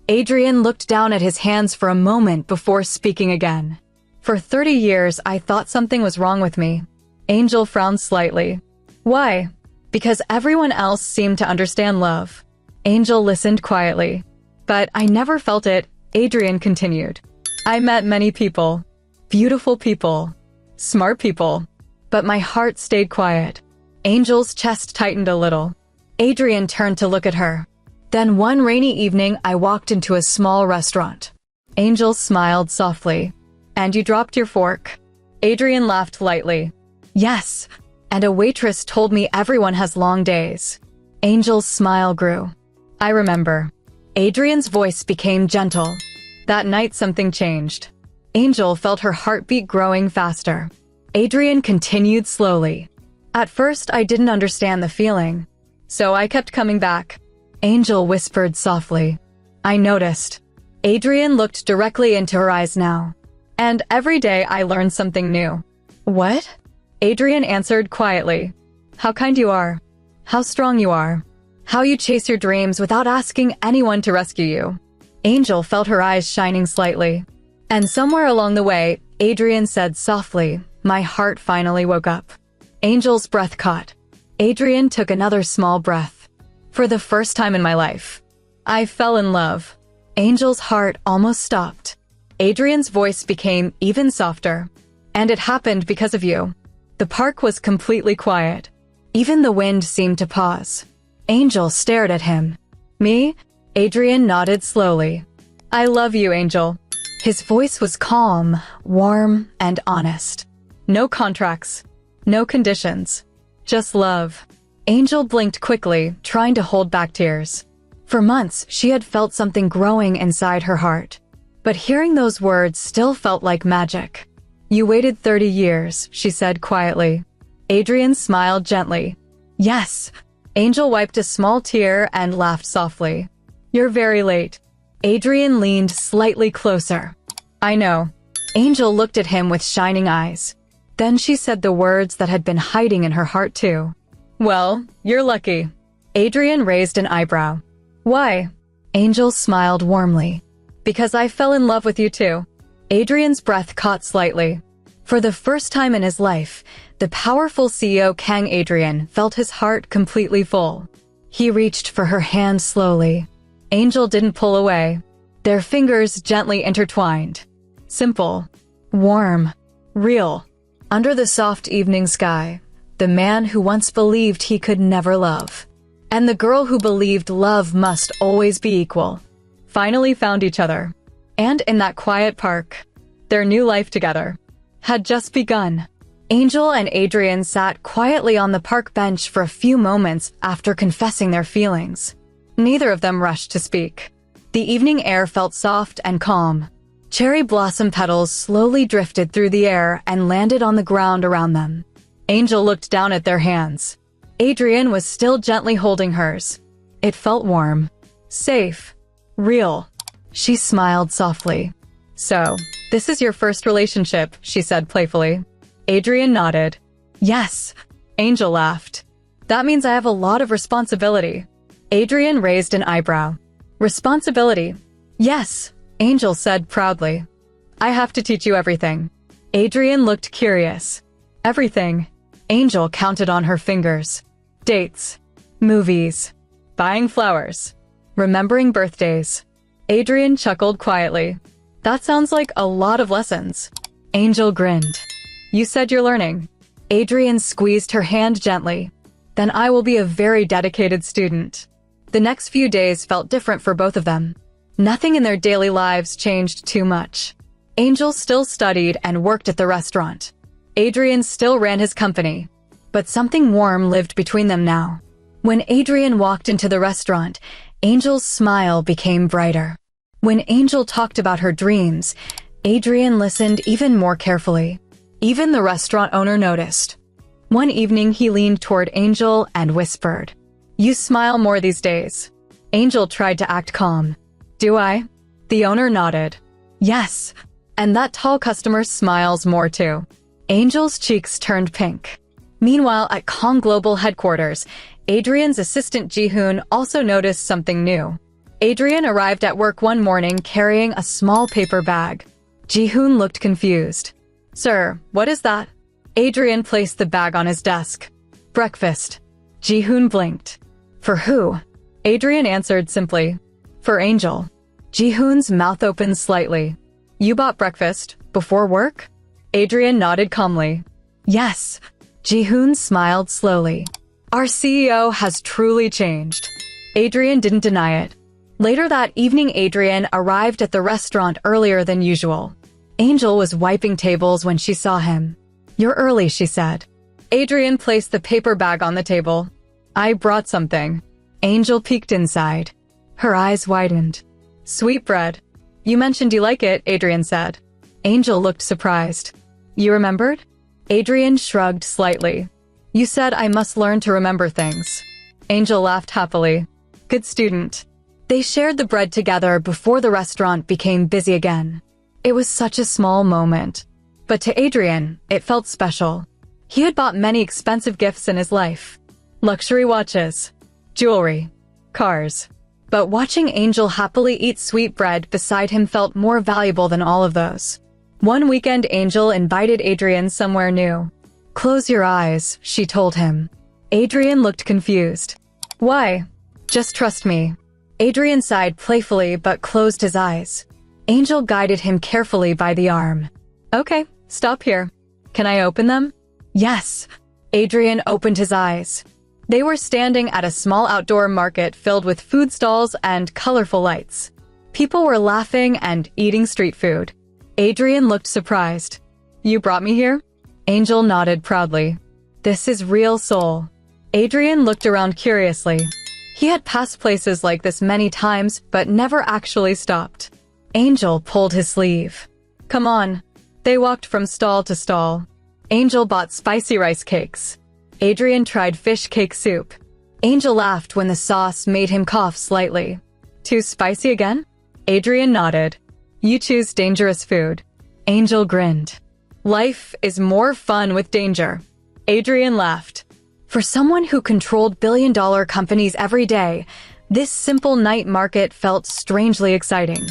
Adrian looked down at his hands for a moment before speaking again. For 30 years, I thought something was wrong with me. Angel frowned slightly. Why? Because everyone else seemed to understand love. Angel listened quietly. But I never felt it, Adrian continued. I met many people. Beautiful people. Smart people. But my heart stayed quiet. Angel's chest tightened a little. Adrian turned to look at her. Then one rainy evening, I walked into a small restaurant. Angel smiled softly. And you dropped your fork? Adrian laughed lightly. Yes. And a waitress told me everyone has long days. Angel's smile grew. I remember. Adrian's voice became gentle. That night something changed. Angel felt her heartbeat growing faster. Adrian continued slowly. At first, I didn't understand the feeling. So I kept coming back. Angel whispered softly. I noticed. Adrian looked directly into her eyes now. And every day I learned something new. What? Adrian answered quietly. How kind you are. How strong you are. How you chase your dreams without asking anyone to rescue you. Angel felt her eyes shining slightly. And somewhere along the way, Adrian said softly, my heart finally woke up. Angel's breath caught. Adrian took another small breath. For the first time in my life, I fell in love. Angel's heart almost stopped. Adrian's voice became even softer. And it happened because of you. The park was completely quiet. Even the wind seemed to pause. Angel stared at him. Me? Adrian nodded slowly. I love you, Angel. His voice was calm, warm, and honest. No contracts. No conditions. Just love. Angel blinked quickly, trying to hold back tears. For months, she had felt something growing inside her heart. But hearing those words still felt like magic. You waited 30 years, she said quietly. Adrian smiled gently. Yes. Angel wiped a small tear and laughed softly. You're very late. Adrian leaned slightly closer. I know. Angel looked at him with shining eyes. Then she said the words that had been hiding in her heart too. Well, you're lucky. Adrian raised an eyebrow. Why? Angel smiled warmly. Because I fell in love with you too. Adrian's breath caught slightly. For the first time in his life, the powerful CEO Kang Adrian felt his heart completely full. He reached for her hand slowly. Angel didn't pull away. Their fingers gently intertwined. Simple. Warm. Real. Under the soft evening sky, the man who once believed he could never love, and the girl who believed love must always be equal, finally found each other. And in that quiet park, their new life together had just begun. Angel and Adrian sat quietly on the park bench for a few moments after confessing their feelings. Neither of them rushed to speak. The evening air felt soft and calm. Cherry blossom petals slowly drifted through the air and landed on the ground around them. Angel looked down at their hands. Adrian was still gently holding hers. It felt warm, safe, real. She smiled softly. So, this is your first relationship, she said playfully. Adrian nodded. Yes. Angel laughed. That means I have a lot of responsibility. Adrian raised an eyebrow. Responsibility? Yes, Angel said proudly. I have to teach you everything. Adrian looked curious. Everything. Angel counted on her fingers. Dates. Movies. Buying flowers. Remembering birthdays. Adrian chuckled quietly. That sounds like a lot of lessons. Angel grinned. You said you're learning. Adrian squeezed her hand gently. Then I will be a very dedicated student. The next few days felt different for both of them. Nothing in their daily lives changed too much. Angel still studied and worked at the restaurant. Adrian still ran his company. But something warm lived between them now. When Adrian walked into the restaurant, Angel's smile became brighter. When Angel talked about her dreams, Adrian listened even more carefully. Even the restaurant owner noticed. One evening he leaned toward Angel and whispered, "You smile more these days." Angel tried to act calm. Do I? The owner nodded. Yes. And that tall customer smiles more too. Angel's cheeks turned pink. Meanwhile, at Kong Global headquarters, Adrian's assistant Jihoon also noticed something new. Adrian arrived at work one morning carrying a small paper bag. Jihoon looked confused. Sir, what is that? Adrian placed the bag on his desk. Breakfast. Jihoon blinked. For who? Adrian answered simply. For Angel. Jihoon's mouth opened slightly. You bought breakfast before work? Adrian nodded calmly. Yes. Jihoon smiled slowly. Our CEO has truly changed. Adrian didn't deny it. Later that evening, Adrian arrived at the restaurant earlier than usual. Angel was wiping tables when she saw him. You're early, she said. Adrian placed the paper bag on the table. I brought something. Angel peeked inside. Her eyes widened. Sweetbread. You mentioned you like it, Adrian said. Angel looked surprised. You remembered? Adrian shrugged slightly. You said I must learn to remember things. Angel laughed happily. Good student. They shared the bread together before the restaurant became busy again. It was such a small moment. But to Adrian, it felt special. He had bought many expensive gifts in his life. Luxury watches, jewelry, cars. But watching Angel happily eat sweetbread beside him felt more valuable than all of those. One weekend, Angel invited Adrian somewhere new. Close your eyes, she told him. Adrian looked confused. Why? Just trust me. Adrian sighed playfully but closed his eyes. Angel guided him carefully by the arm. Okay, stop here. Can I open them? Yes. Adrian opened his eyes. They were standing at a small outdoor market filled with food stalls and colorful lights. People were laughing and eating street food. Adrian looked surprised. You brought me here? Angel nodded proudly. This is real Seoul. Adrian looked around curiously. He had passed places like this many times, but never actually stopped. Angel pulled his sleeve. Come on. They walked from stall to stall. Angel bought spicy rice cakes. Adrian tried fish cake soup. Angel laughed when the sauce made him cough slightly. Too spicy again? Adrian nodded. You choose dangerous food. Angel grinned. Life is more fun with danger. Adrian laughed. For someone who controlled billion-dollar companies every day, this simple night market felt strangely exciting.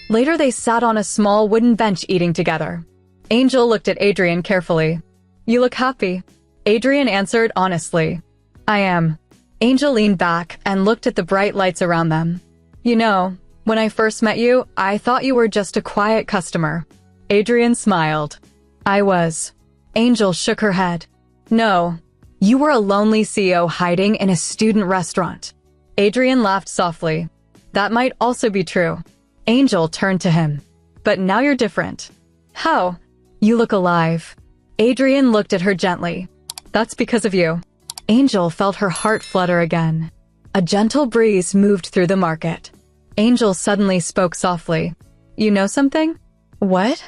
Later they sat on a small wooden bench eating together. Angel looked at Adrian carefully. You look happy. Adrian answered honestly. I am. Angel leaned back and looked at the bright lights around them. You know, when I first met you, I thought you were just a quiet customer. Adrian smiled. I was. Angel shook her head. No. You were a lonely CEO hiding in a student restaurant. Adrian laughed softly. That might also be true. Angel turned to him. But now you're different. How? You look alive. Adrian looked at her gently. That's because of you. Angel felt her heart flutter again. A gentle breeze moved through the market. Angel suddenly spoke softly. You know something? What?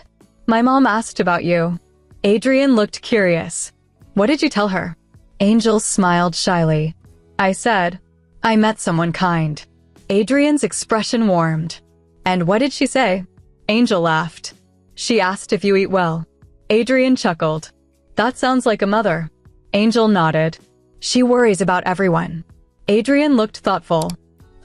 My mom asked about you. Adrian looked curious. What did you tell her? Angel smiled shyly. I said, I met someone kind. Adrian's expression warmed. And what did she say? Angel laughed. She asked if you eat well. Adrian chuckled. That sounds like a mother. Angel nodded. She worries about everyone. Adrian looked thoughtful.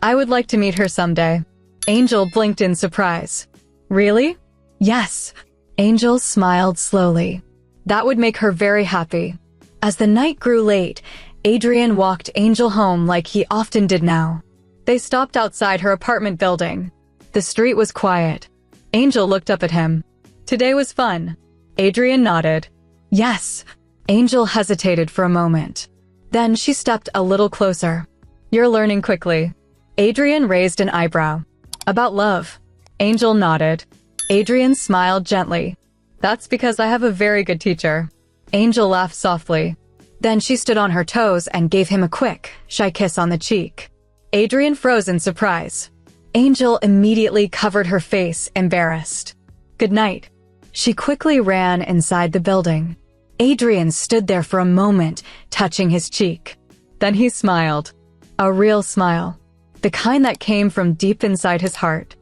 I would like to meet her someday. Angel blinked in surprise. Really? Yes. Angel smiled slowly. That would make her very happy. As the night grew late, Adrian walked Angel home like he often did now. They stopped outside her apartment building. The street was quiet. Angel looked up at him. Today was fun. Adrian nodded. Yes. Angel hesitated for a moment. Then she stepped a little closer. You're learning quickly. Adrian raised an eyebrow. About love. Angel nodded. Adrian smiled gently. That's because I have a very good teacher. Angel laughed softly. Then she stood on her toes and gave him a quick, shy kiss on the cheek. Adrian froze in surprise. Angel immediately covered her face, embarrassed. Good night. She quickly ran inside the building. Adrian stood there for a moment, touching his cheek. Then he smiled. A real smile. The kind that came from deep inside his heart.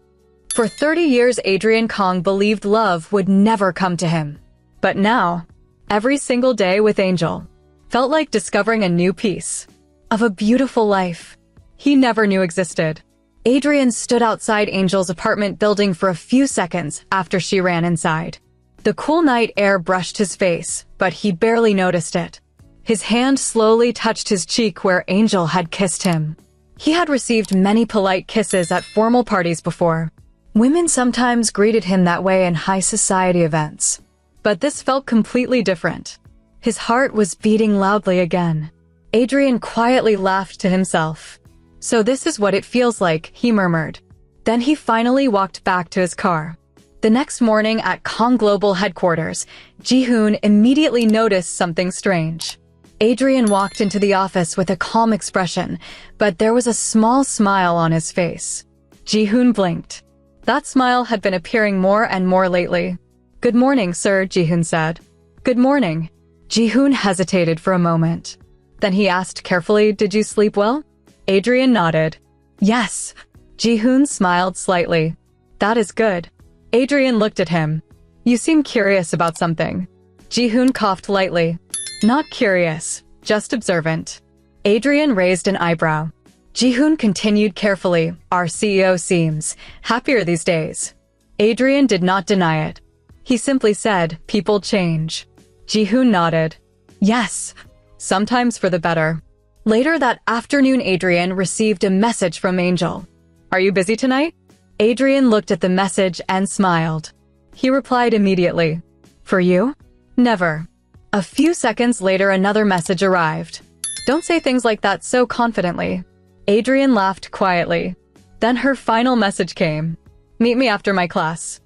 For 30 years, Adrian Kong believed love would never come to him. But now, every single day with Angel felt like discovering a new piece of a beautiful life he never knew existed. Adrian stood outside Angel's apartment building for a few seconds after she ran inside. The cool night air brushed his face, but he barely noticed it. His hand slowly touched his cheek where Angel had kissed him. He had received many polite kisses at formal parties before, Women sometimes greeted him that way in high society events. But this felt completely different. His heart was beating loudly again. Adrian quietly laughed to himself. "So this is what it feels like," he murmured. Then he finally walked back to his car. The next morning at Kong Global headquarters, Ji-hoon immediately noticed something strange. Adrian walked into the office with a calm expression, but there was a small smile on his face. Ji-hoon blinked. That smile had been appearing more and more lately. "Good morning, sir," Ji-hoon said. "Good morning." Ji-hoon hesitated for a moment. Then he asked carefully, "Did you sleep well?" Adrian nodded. "Yes." Ji-hoon smiled slightly. "That is good." Adrian looked at him. "You seem curious about something." Ji-hoon coughed lightly. "Not curious, just observant." Adrian raised an eyebrow. Ji-hoon continued carefully, "Our CEO seems happier these days." Adrian did not deny it. He simply said, "People change." Ji-hoon nodded. "Yes, sometimes for the better." Later that afternoon, Adrian received a message from Angel. "Are you busy tonight?" Adrian looked at the message and smiled. He replied immediately, "For you? Never." A few seconds later, another message arrived. "Don't say things like that so confidently." Adrian laughed quietly. Then her final message came. "Meet me after my class.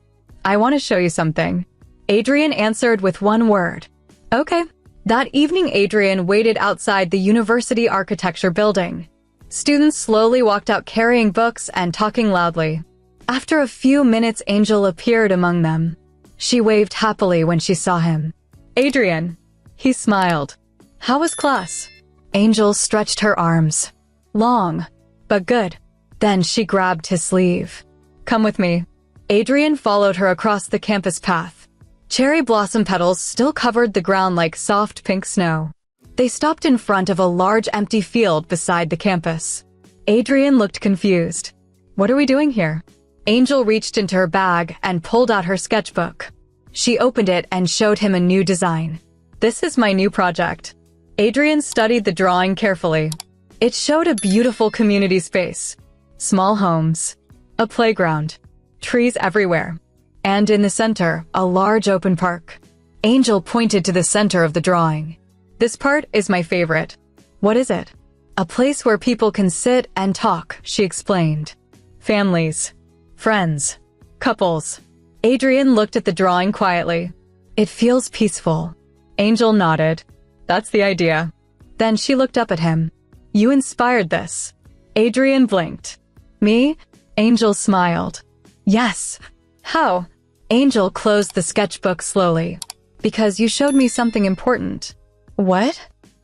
I want to show you something." Adrian answered with one word. "Okay." That evening, Adrian waited outside the university architecture building. Students slowly walked out carrying books and talking loudly. After a few minutes, Angel appeared among them. She waved happily when she saw him. "Adrian." He smiled. "How was class?" Angel stretched her arms. "Long, but good." Then she grabbed his sleeve. "Come with me." Adrian followed her across the campus path. Cherry blossom petals still covered the ground like soft pink snow. They stopped in front of a large empty field beside the campus. Adrian looked confused. "What are we doing here?" Angel reached into her bag and pulled out her sketchbook. She opened it and showed him a new design. "This is my new project." Adrian studied the drawing carefully. It showed a beautiful community space. Small homes, a playground, trees everywhere, and in the center, a large open park. Angel pointed to the center of the drawing. "This part is my favorite." "What is it?" "A place where people can sit and talk," she explained. "Families, friends, couples." Adrian looked at the drawing quietly. "It feels peaceful." Angel nodded. "That's the idea." Then she looked up at him. "You inspired this." Adrian blinked. "Me?" Angel smiled. "Yes." "How?" Angel closed the sketchbook slowly. "Because you showed me something important." "What?"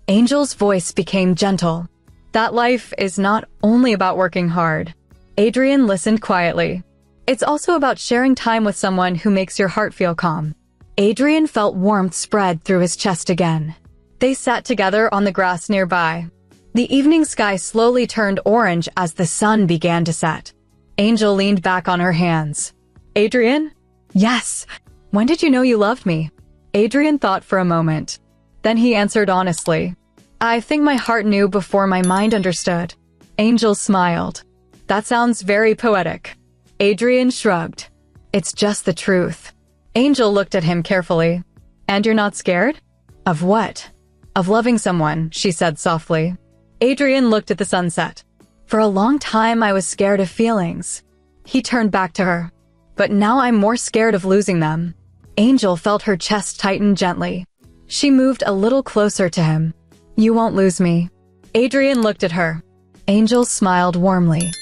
Angel's voice became gentle. "That life is not only about working hard." Adrian listened quietly. "It's also about sharing time with someone who makes your heart feel calm." Adrian felt warmth spread through his chest again. They sat together on the grass nearby. The evening sky slowly turned orange as the sun began to set. Angel leaned back on her hands. "Adrian?" "Yes." "When did you know you loved me?" Adrian thought for a moment. Then he answered honestly. "I think my heart knew before my mind understood." Angel smiled. "That sounds very poetic." Adrian shrugged. "It's just the truth." Angel looked at him carefully. "And you're not scared?" "Of what?" "Of loving someone," she said softly. Adrian looked at the sunset. "For a long time I was scared of feelings." He turned back to her. "But now I'm more scared of losing them." Angel felt her chest tighten gently. She moved a little closer to him. "You won't lose me." Adrian looked at her. Angel smiled warmly.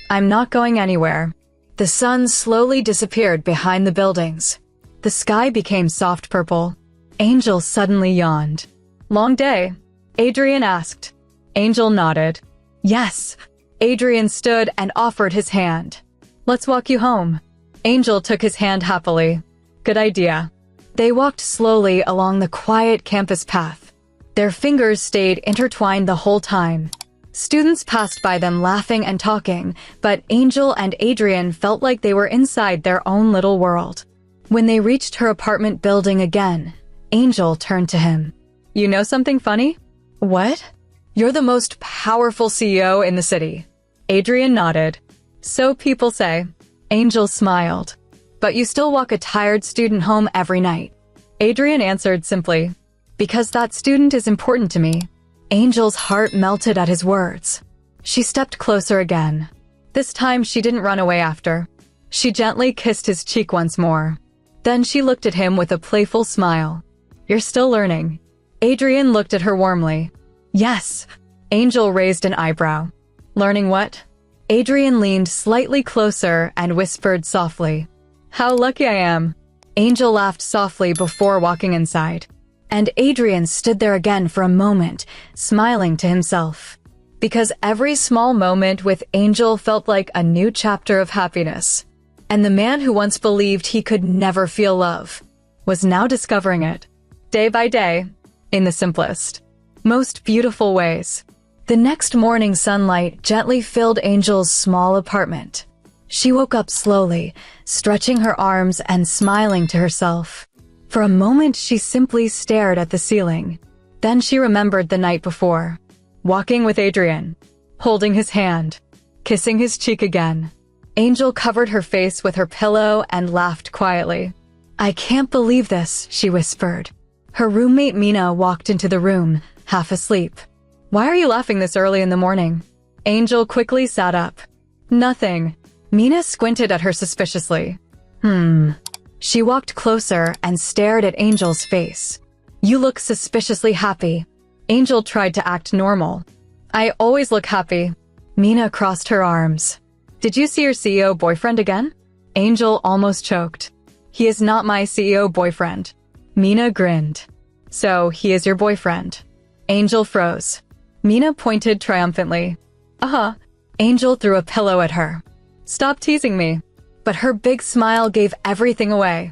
"I'm not going anywhere." The sun slowly disappeared behind the buildings. The sky became soft purple. Angel suddenly yawned. "Long day?" Adrian asked. Angel nodded. "Yes." Adrian stood and offered his hand. "Let's walk you home." Angel took his hand happily. "Good idea." They walked slowly along the quiet campus path. Their fingers stayed intertwined the whole time. Students passed by them laughing and talking, but Angel and Adrian felt like they were inside their own little world. When they reached her apartment building again, Angel turned to him. "You know something funny?" "What?" "You're the most powerful CEO in the city." Adrian nodded. "So people say." Angel smiled. But you still walk a tired student home every night. Adrian answered simply, because that student is important to me. Angel's heart melted at his words. She stepped closer again. This time she didn't run away after. She gently kissed his cheek once more. Then she looked at him with a playful smile. You're still learning. Adrian looked at her warmly. Yes. Angel raised an eyebrow. Learning what? Adrian leaned slightly closer and whispered softly. How lucky I am. Angel laughed softly before walking inside. And Adrian stood there again for a moment, smiling to himself. Because every small moment with Angel felt like a new chapter of happiness. And the man who once believed he could never feel love was now discovering it, day by day, in the simplest, most beautiful ways. The next morning sunlight gently filled Angel's small apartment. She woke up slowly, stretching her arms and smiling to herself. For a moment she simply stared at the ceiling. Then she remembered the night before, walking with Adrian, holding his hand, kissing his cheek again. Angel covered her face with her pillow and laughed quietly. I can't believe this, she whispered. Her roommate Mina walked into the room, half asleep. Why are you laughing this early in the morning? Angel quickly sat up. Nothing. Mina squinted at her suspiciously. She walked closer and stared at Angel's face. You look suspiciously happy. Angel tried to act normal. I always look happy. Mina crossed her arms. Did you see your CEO boyfriend again? Angel almost choked. He is not my CEO boyfriend. Mina grinned. So, he is your boyfriend. Angel froze. Mina pointed triumphantly. Angel threw a pillow at her. Stop teasing me. But her big smile gave everything away.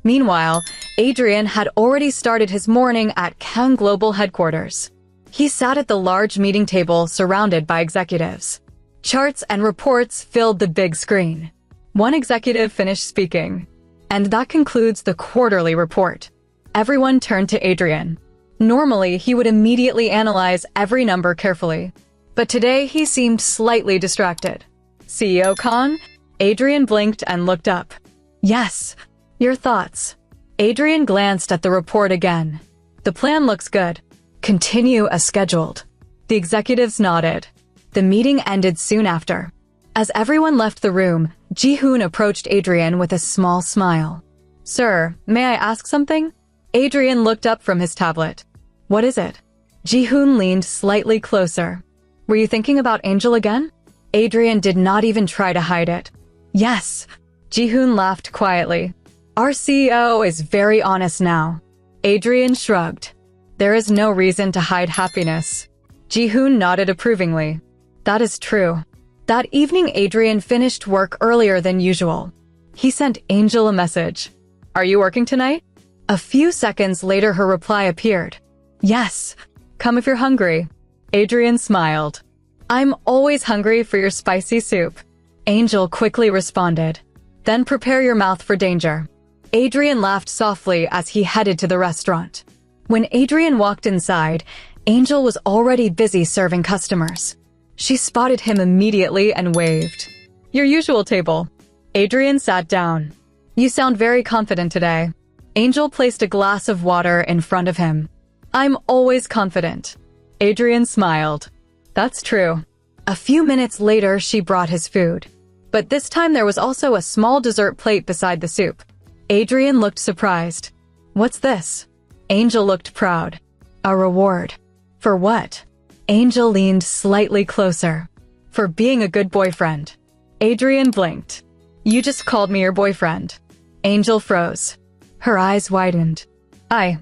Meanwhile, Adrian had already started his morning at Kang Global headquarters. He sat at the large meeting table surrounded by executives. Charts and reports filled the big screen. One executive finished speaking. And that concludes the quarterly report. Everyone turned to Adrian. Normally, he would immediately analyze every number carefully. But today, he seemed slightly distracted. CEO Khan? Adrian blinked and looked up. Yes. Your thoughts? Adrian glanced at the report again. The plan looks good. Continue as scheduled. The executives nodded. The meeting ended soon after. As everyone left the room, Ji-hoon approached Adrian with a small smile. Sir, may I ask something? Adrian looked up from his tablet. What is it? Ji-hoon leaned slightly closer. Were you thinking about Angel again? Adrian did not even try to hide it. Yes. Ji-hoon laughed quietly. Our CEO is very honest now. Adrian shrugged. There is no reason to hide happiness. Ji-hoon nodded approvingly. That is true. That evening Adrian finished work earlier than usual. He sent Angel a message. Are you working tonight? A few seconds later her reply appeared. Yes. Come if you're hungry. Adrian smiled. I'm always hungry for your spicy soup. Angel quickly responded. Then prepare your mouth for danger. Adrian laughed softly as he headed to the restaurant. When Adrian walked inside, Angel was already busy serving customers. She spotted him immediately and waved. Your usual table. Adrian sat down. You sound very confident today. Angel placed a glass of water in front of him. I'm always confident. Adrian smiled. That's true. A few minutes later, she brought his food. But this time there was also a small dessert plate beside the soup. Adrian looked surprised. What's this? Angel looked proud. A reward. For what? Angel leaned slightly closer. For being a good boyfriend. Adrian blinked. You just called me your boyfriend. Angel froze. Her eyes widened. I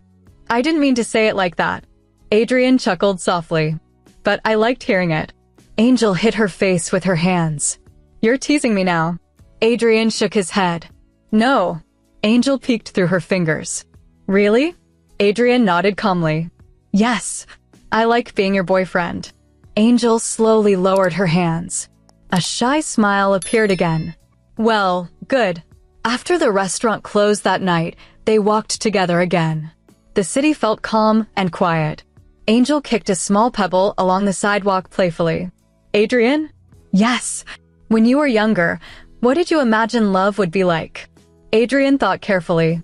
didn't mean to say it like that. Adrian chuckled softly. But I liked hearing it. Angel hid her face with her hands. You're teasing me now. Adrian shook his head. No. Angel peeked through her fingers. Really? Adrian nodded calmly. Yes. I like being your boyfriend. Angel slowly lowered her hands. A shy smile appeared again. Well, good. After the restaurant closed that night, they walked together again. The city felt calm and quiet. Angel kicked a small pebble along the sidewalk playfully. Adrian? Yes. When you were younger, What did you imagine love would be like? Adrian thought carefully.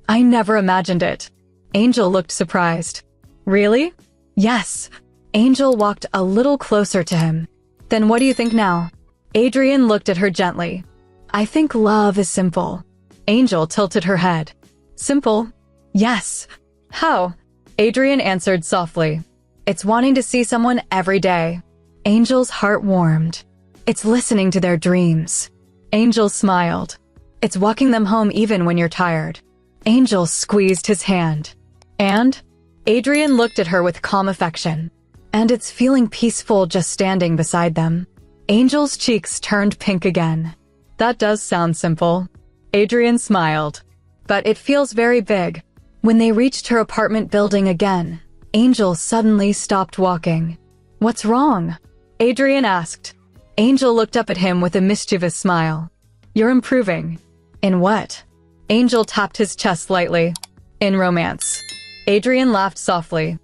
I never imagined it. Angel looked surprised. Really? Yes. Angel walked a little closer to him. Then what do you think now? Adrian looked at her gently. I think love is simple. Angel tilted her head. Simple? Yes. How? Adrian answered softly. It's wanting to see someone every day. Angel's heart warmed. It's listening to their dreams. Angel smiled. It's walking them home even when you're tired. Angel squeezed his hand. And? Adrian looked at her with calm affection. And it's feeling peaceful just standing beside them. Angel's cheeks turned pink again. That does sound simple. Adrian smiled. But it feels very big. When they reached her apartment building again, Angel suddenly stopped walking. What's wrong? Adrian asked. Angel looked up at him with a mischievous smile. You're improving. In what? Angel tapped his chest lightly. In romance. Adrian laughed softly.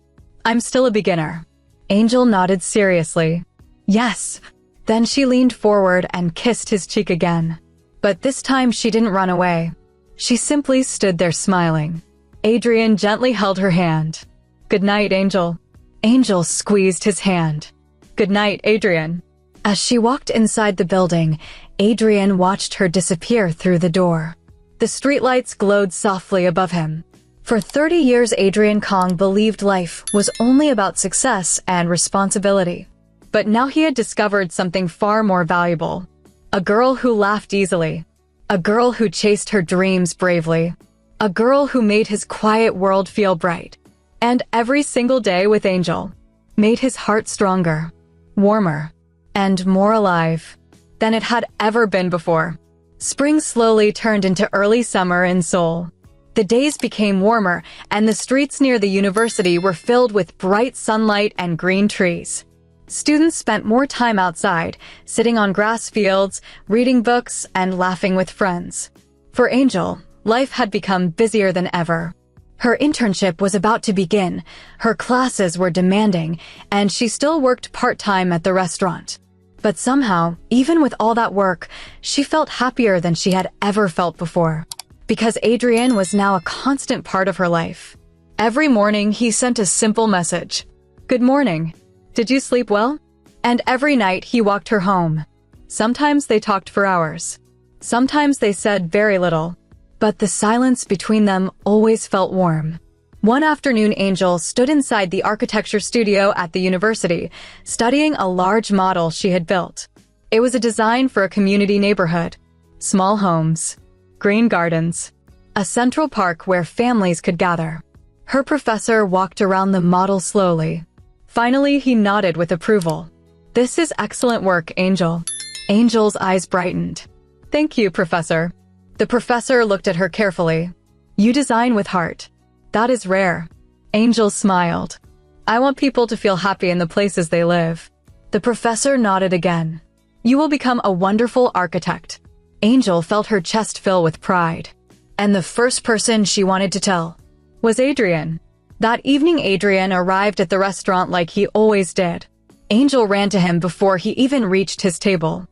I'm still a beginner. Angel nodded seriously. Yes. Then she leaned forward and kissed his cheek again. But this time she didn't run away. She simply stood there smiling. Adrian gently held her hand. Good night, Angel. Angel squeezed his hand. Good night, Adrian. As she walked inside the building, Adrian watched her disappear through the door. The streetlights glowed softly above him. For 30 years, Adrian Kong believed life was only about success and responsibility. But now he had discovered something far more valuable. A girl who laughed easily. A girl who chased her dreams bravely. A girl who made his quiet world feel bright. And every single day with Angel made his heart stronger, warmer, and more alive than it had ever been before. Spring slowly turned into early summer in Seoul. The days became warmer, and the streets near the university were filled with bright sunlight and green trees. Students spent more time outside, sitting on grass fields, reading books, and laughing with friends. For Angel, life had become busier than ever. Her internship was about to begin, her classes were demanding, and she still worked part-time at the restaurant. But somehow, even with all that work, she felt happier than she had ever felt before. Because Adrian was now a constant part of her life. Every morning, he sent a simple message. Good morning. Did you sleep well? And every night, he walked her home. Sometimes they talked for hours. Sometimes they said very little. But the silence between them always felt warm. One afternoon, Angel stood inside the architecture studio at the university, studying a large model she had built. It was a design for a community neighborhood. Small homes, green gardens, a central park where families could gather. Her professor walked around the model slowly. Finally, he nodded with approval. This is excellent work, Angel. Angel's eyes brightened. Thank you, Professor. The professor looked at her carefully. You design with heart. That is rare. Angel smiled. I want people to feel happy in the places they live. The professor nodded again. You will become a wonderful architect. Angel felt her chest fill with pride. And the first person she wanted to tell was Adrian. That evening, Adrian arrived at the restaurant like he always did. Angel ran to him before he even reached his table.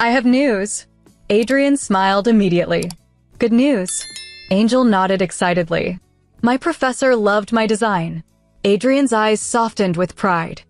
I have news. Adrian smiled immediately. Good news. Angel nodded excitedly. My professor loved my design. Adrian's eyes softened with pride.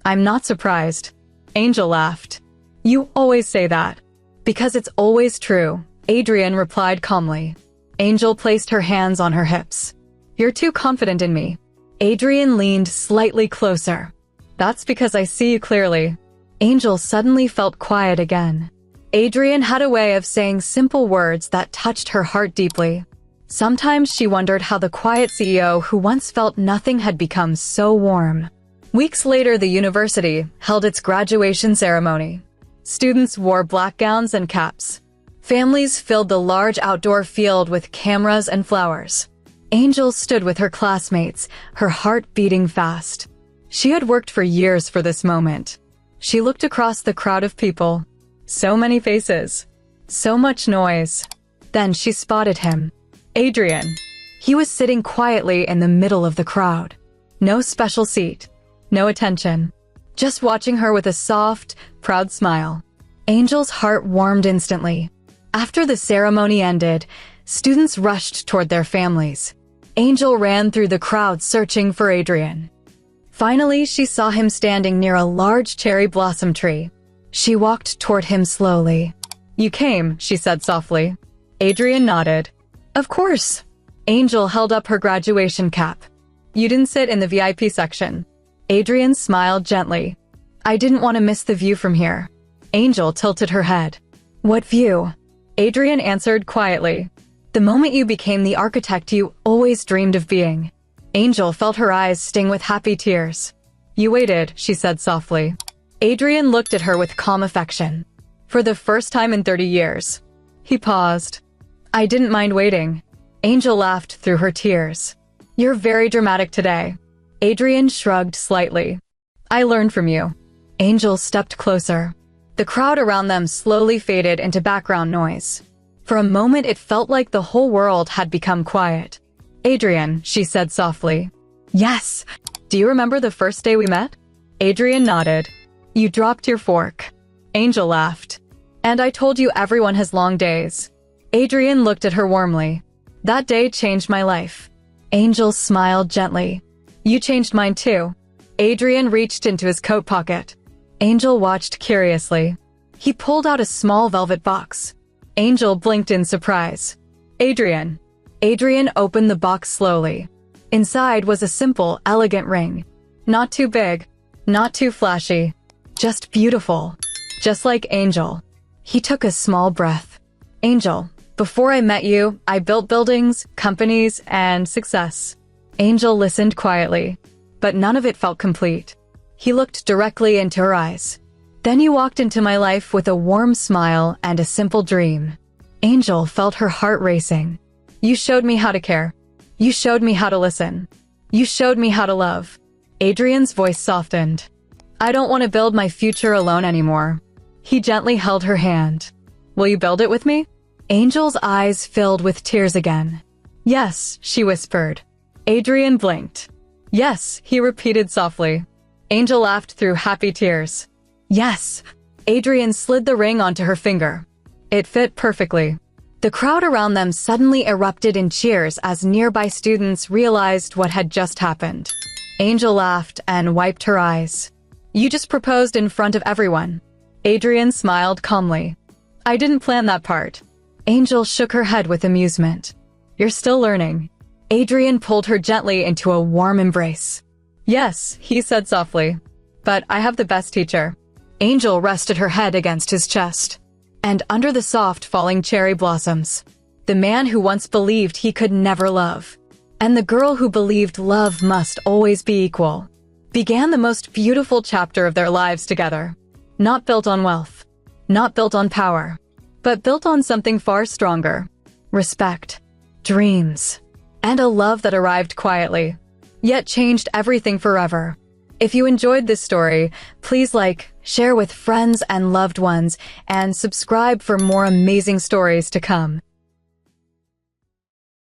I'm not surprised. Angel laughed. You always say that. Because it's always true, Adrian replied calmly. Angel placed her hands on her hips. You're too confident in me. Adrian leaned slightly closer. That's because I see you clearly. Angel suddenly felt quiet again. Adrian had a way of saying simple words that touched her heart deeply. Sometimes she wondered how the quiet CEO who once felt nothing had become so warm. Weeks later, the university held its graduation ceremony. Students wore black gowns and caps. Families filled the large outdoor field with cameras and flowers. Angel stood with her classmates, her heart beating fast. She had worked for years for this moment. She looked across the crowd of people. So many faces. So much noise. Then she spotted him. Adrian. He was sitting quietly in the middle of the crowd. No special seat. No attention. Just watching her with a soft, proud smile. Angel's heart warmed instantly. After the ceremony ended, students rushed toward their families. Angel ran through the crowd searching for Adrian. Finally, she saw him standing near a large cherry blossom tree. She walked toward him slowly. "You came," she said softly. Adrian nodded. "Of course." Angel held up her graduation cap. "You didn't sit in the VIP section." Adrian smiled gently. "I didn't want to miss the view from here." Angel tilted her head. "What view?" Adrian answered quietly. "The moment you became the architect you always dreamed of being." Angel felt her eyes sting with happy tears. "You waited," she said softly. Adrian looked at her with calm affection. "For the first time in 30 years. He paused. "I didn't mind waiting." Angel laughed through her tears. "You're very dramatic today." Adrian shrugged slightly. "I learned from you." Angel stepped closer. The crowd around them slowly faded into background noise. For a moment it felt like the whole world had become quiet. "Adrian," she said softly. "Yes. Do you remember the first day we met?" Adrian nodded. "You dropped your fork." Angel laughed. "And I told you everyone has long days." Adrian looked at her warmly. "That day changed my life." Angel smiled gently. "You changed mine too." Adrian reached into his coat pocket. Angel watched curiously. He pulled out a small velvet box. Angel blinked in surprise. "Adrian." Adrian opened the box slowly. Inside was a simple, elegant ring. Not too big, not too flashy, just beautiful, just like Angel. He took a small breath. "Angel, before I met you, I built buildings, companies, and success." Angel listened quietly, but none of it felt complete. He looked directly into her eyes. "Then you walked into my life with a warm smile and a simple dream." Angel felt her heart racing. "You showed me how to care. You showed me how to listen. You showed me how to love." Adrian's voice softened. "I don't want to build my future alone anymore." He gently held her hand. "Will you build it with me?" Angel's eyes filled with tears again. "Yes," she whispered. Adrian blinked. "Yes," he repeated softly. Angel laughed through happy tears. "Yes." Adrian slid the ring onto her finger. It fit perfectly. The crowd around them suddenly erupted in cheers as nearby students realized what had just happened. Angel laughed and wiped her eyes. "You just proposed in front of everyone." Adrian smiled calmly. "I didn't plan that part." Angel shook her head with amusement. "You're still learning." Adrian pulled her gently into a warm embrace. "Yes," he said softly, "but I have the best teacher." Angel rested her head against his chest. And under the soft falling cherry blossoms, the man who once believed he could never love, and the girl who believed love must always be equal, began the most beautiful chapter of their lives together. Not built on wealth, not built on power, but built on something far stronger: respect, dreams, and a love that arrived quietly, yet changed everything forever. If you enjoyed this story, please like, share with friends and loved ones, and subscribe for more amazing stories to come.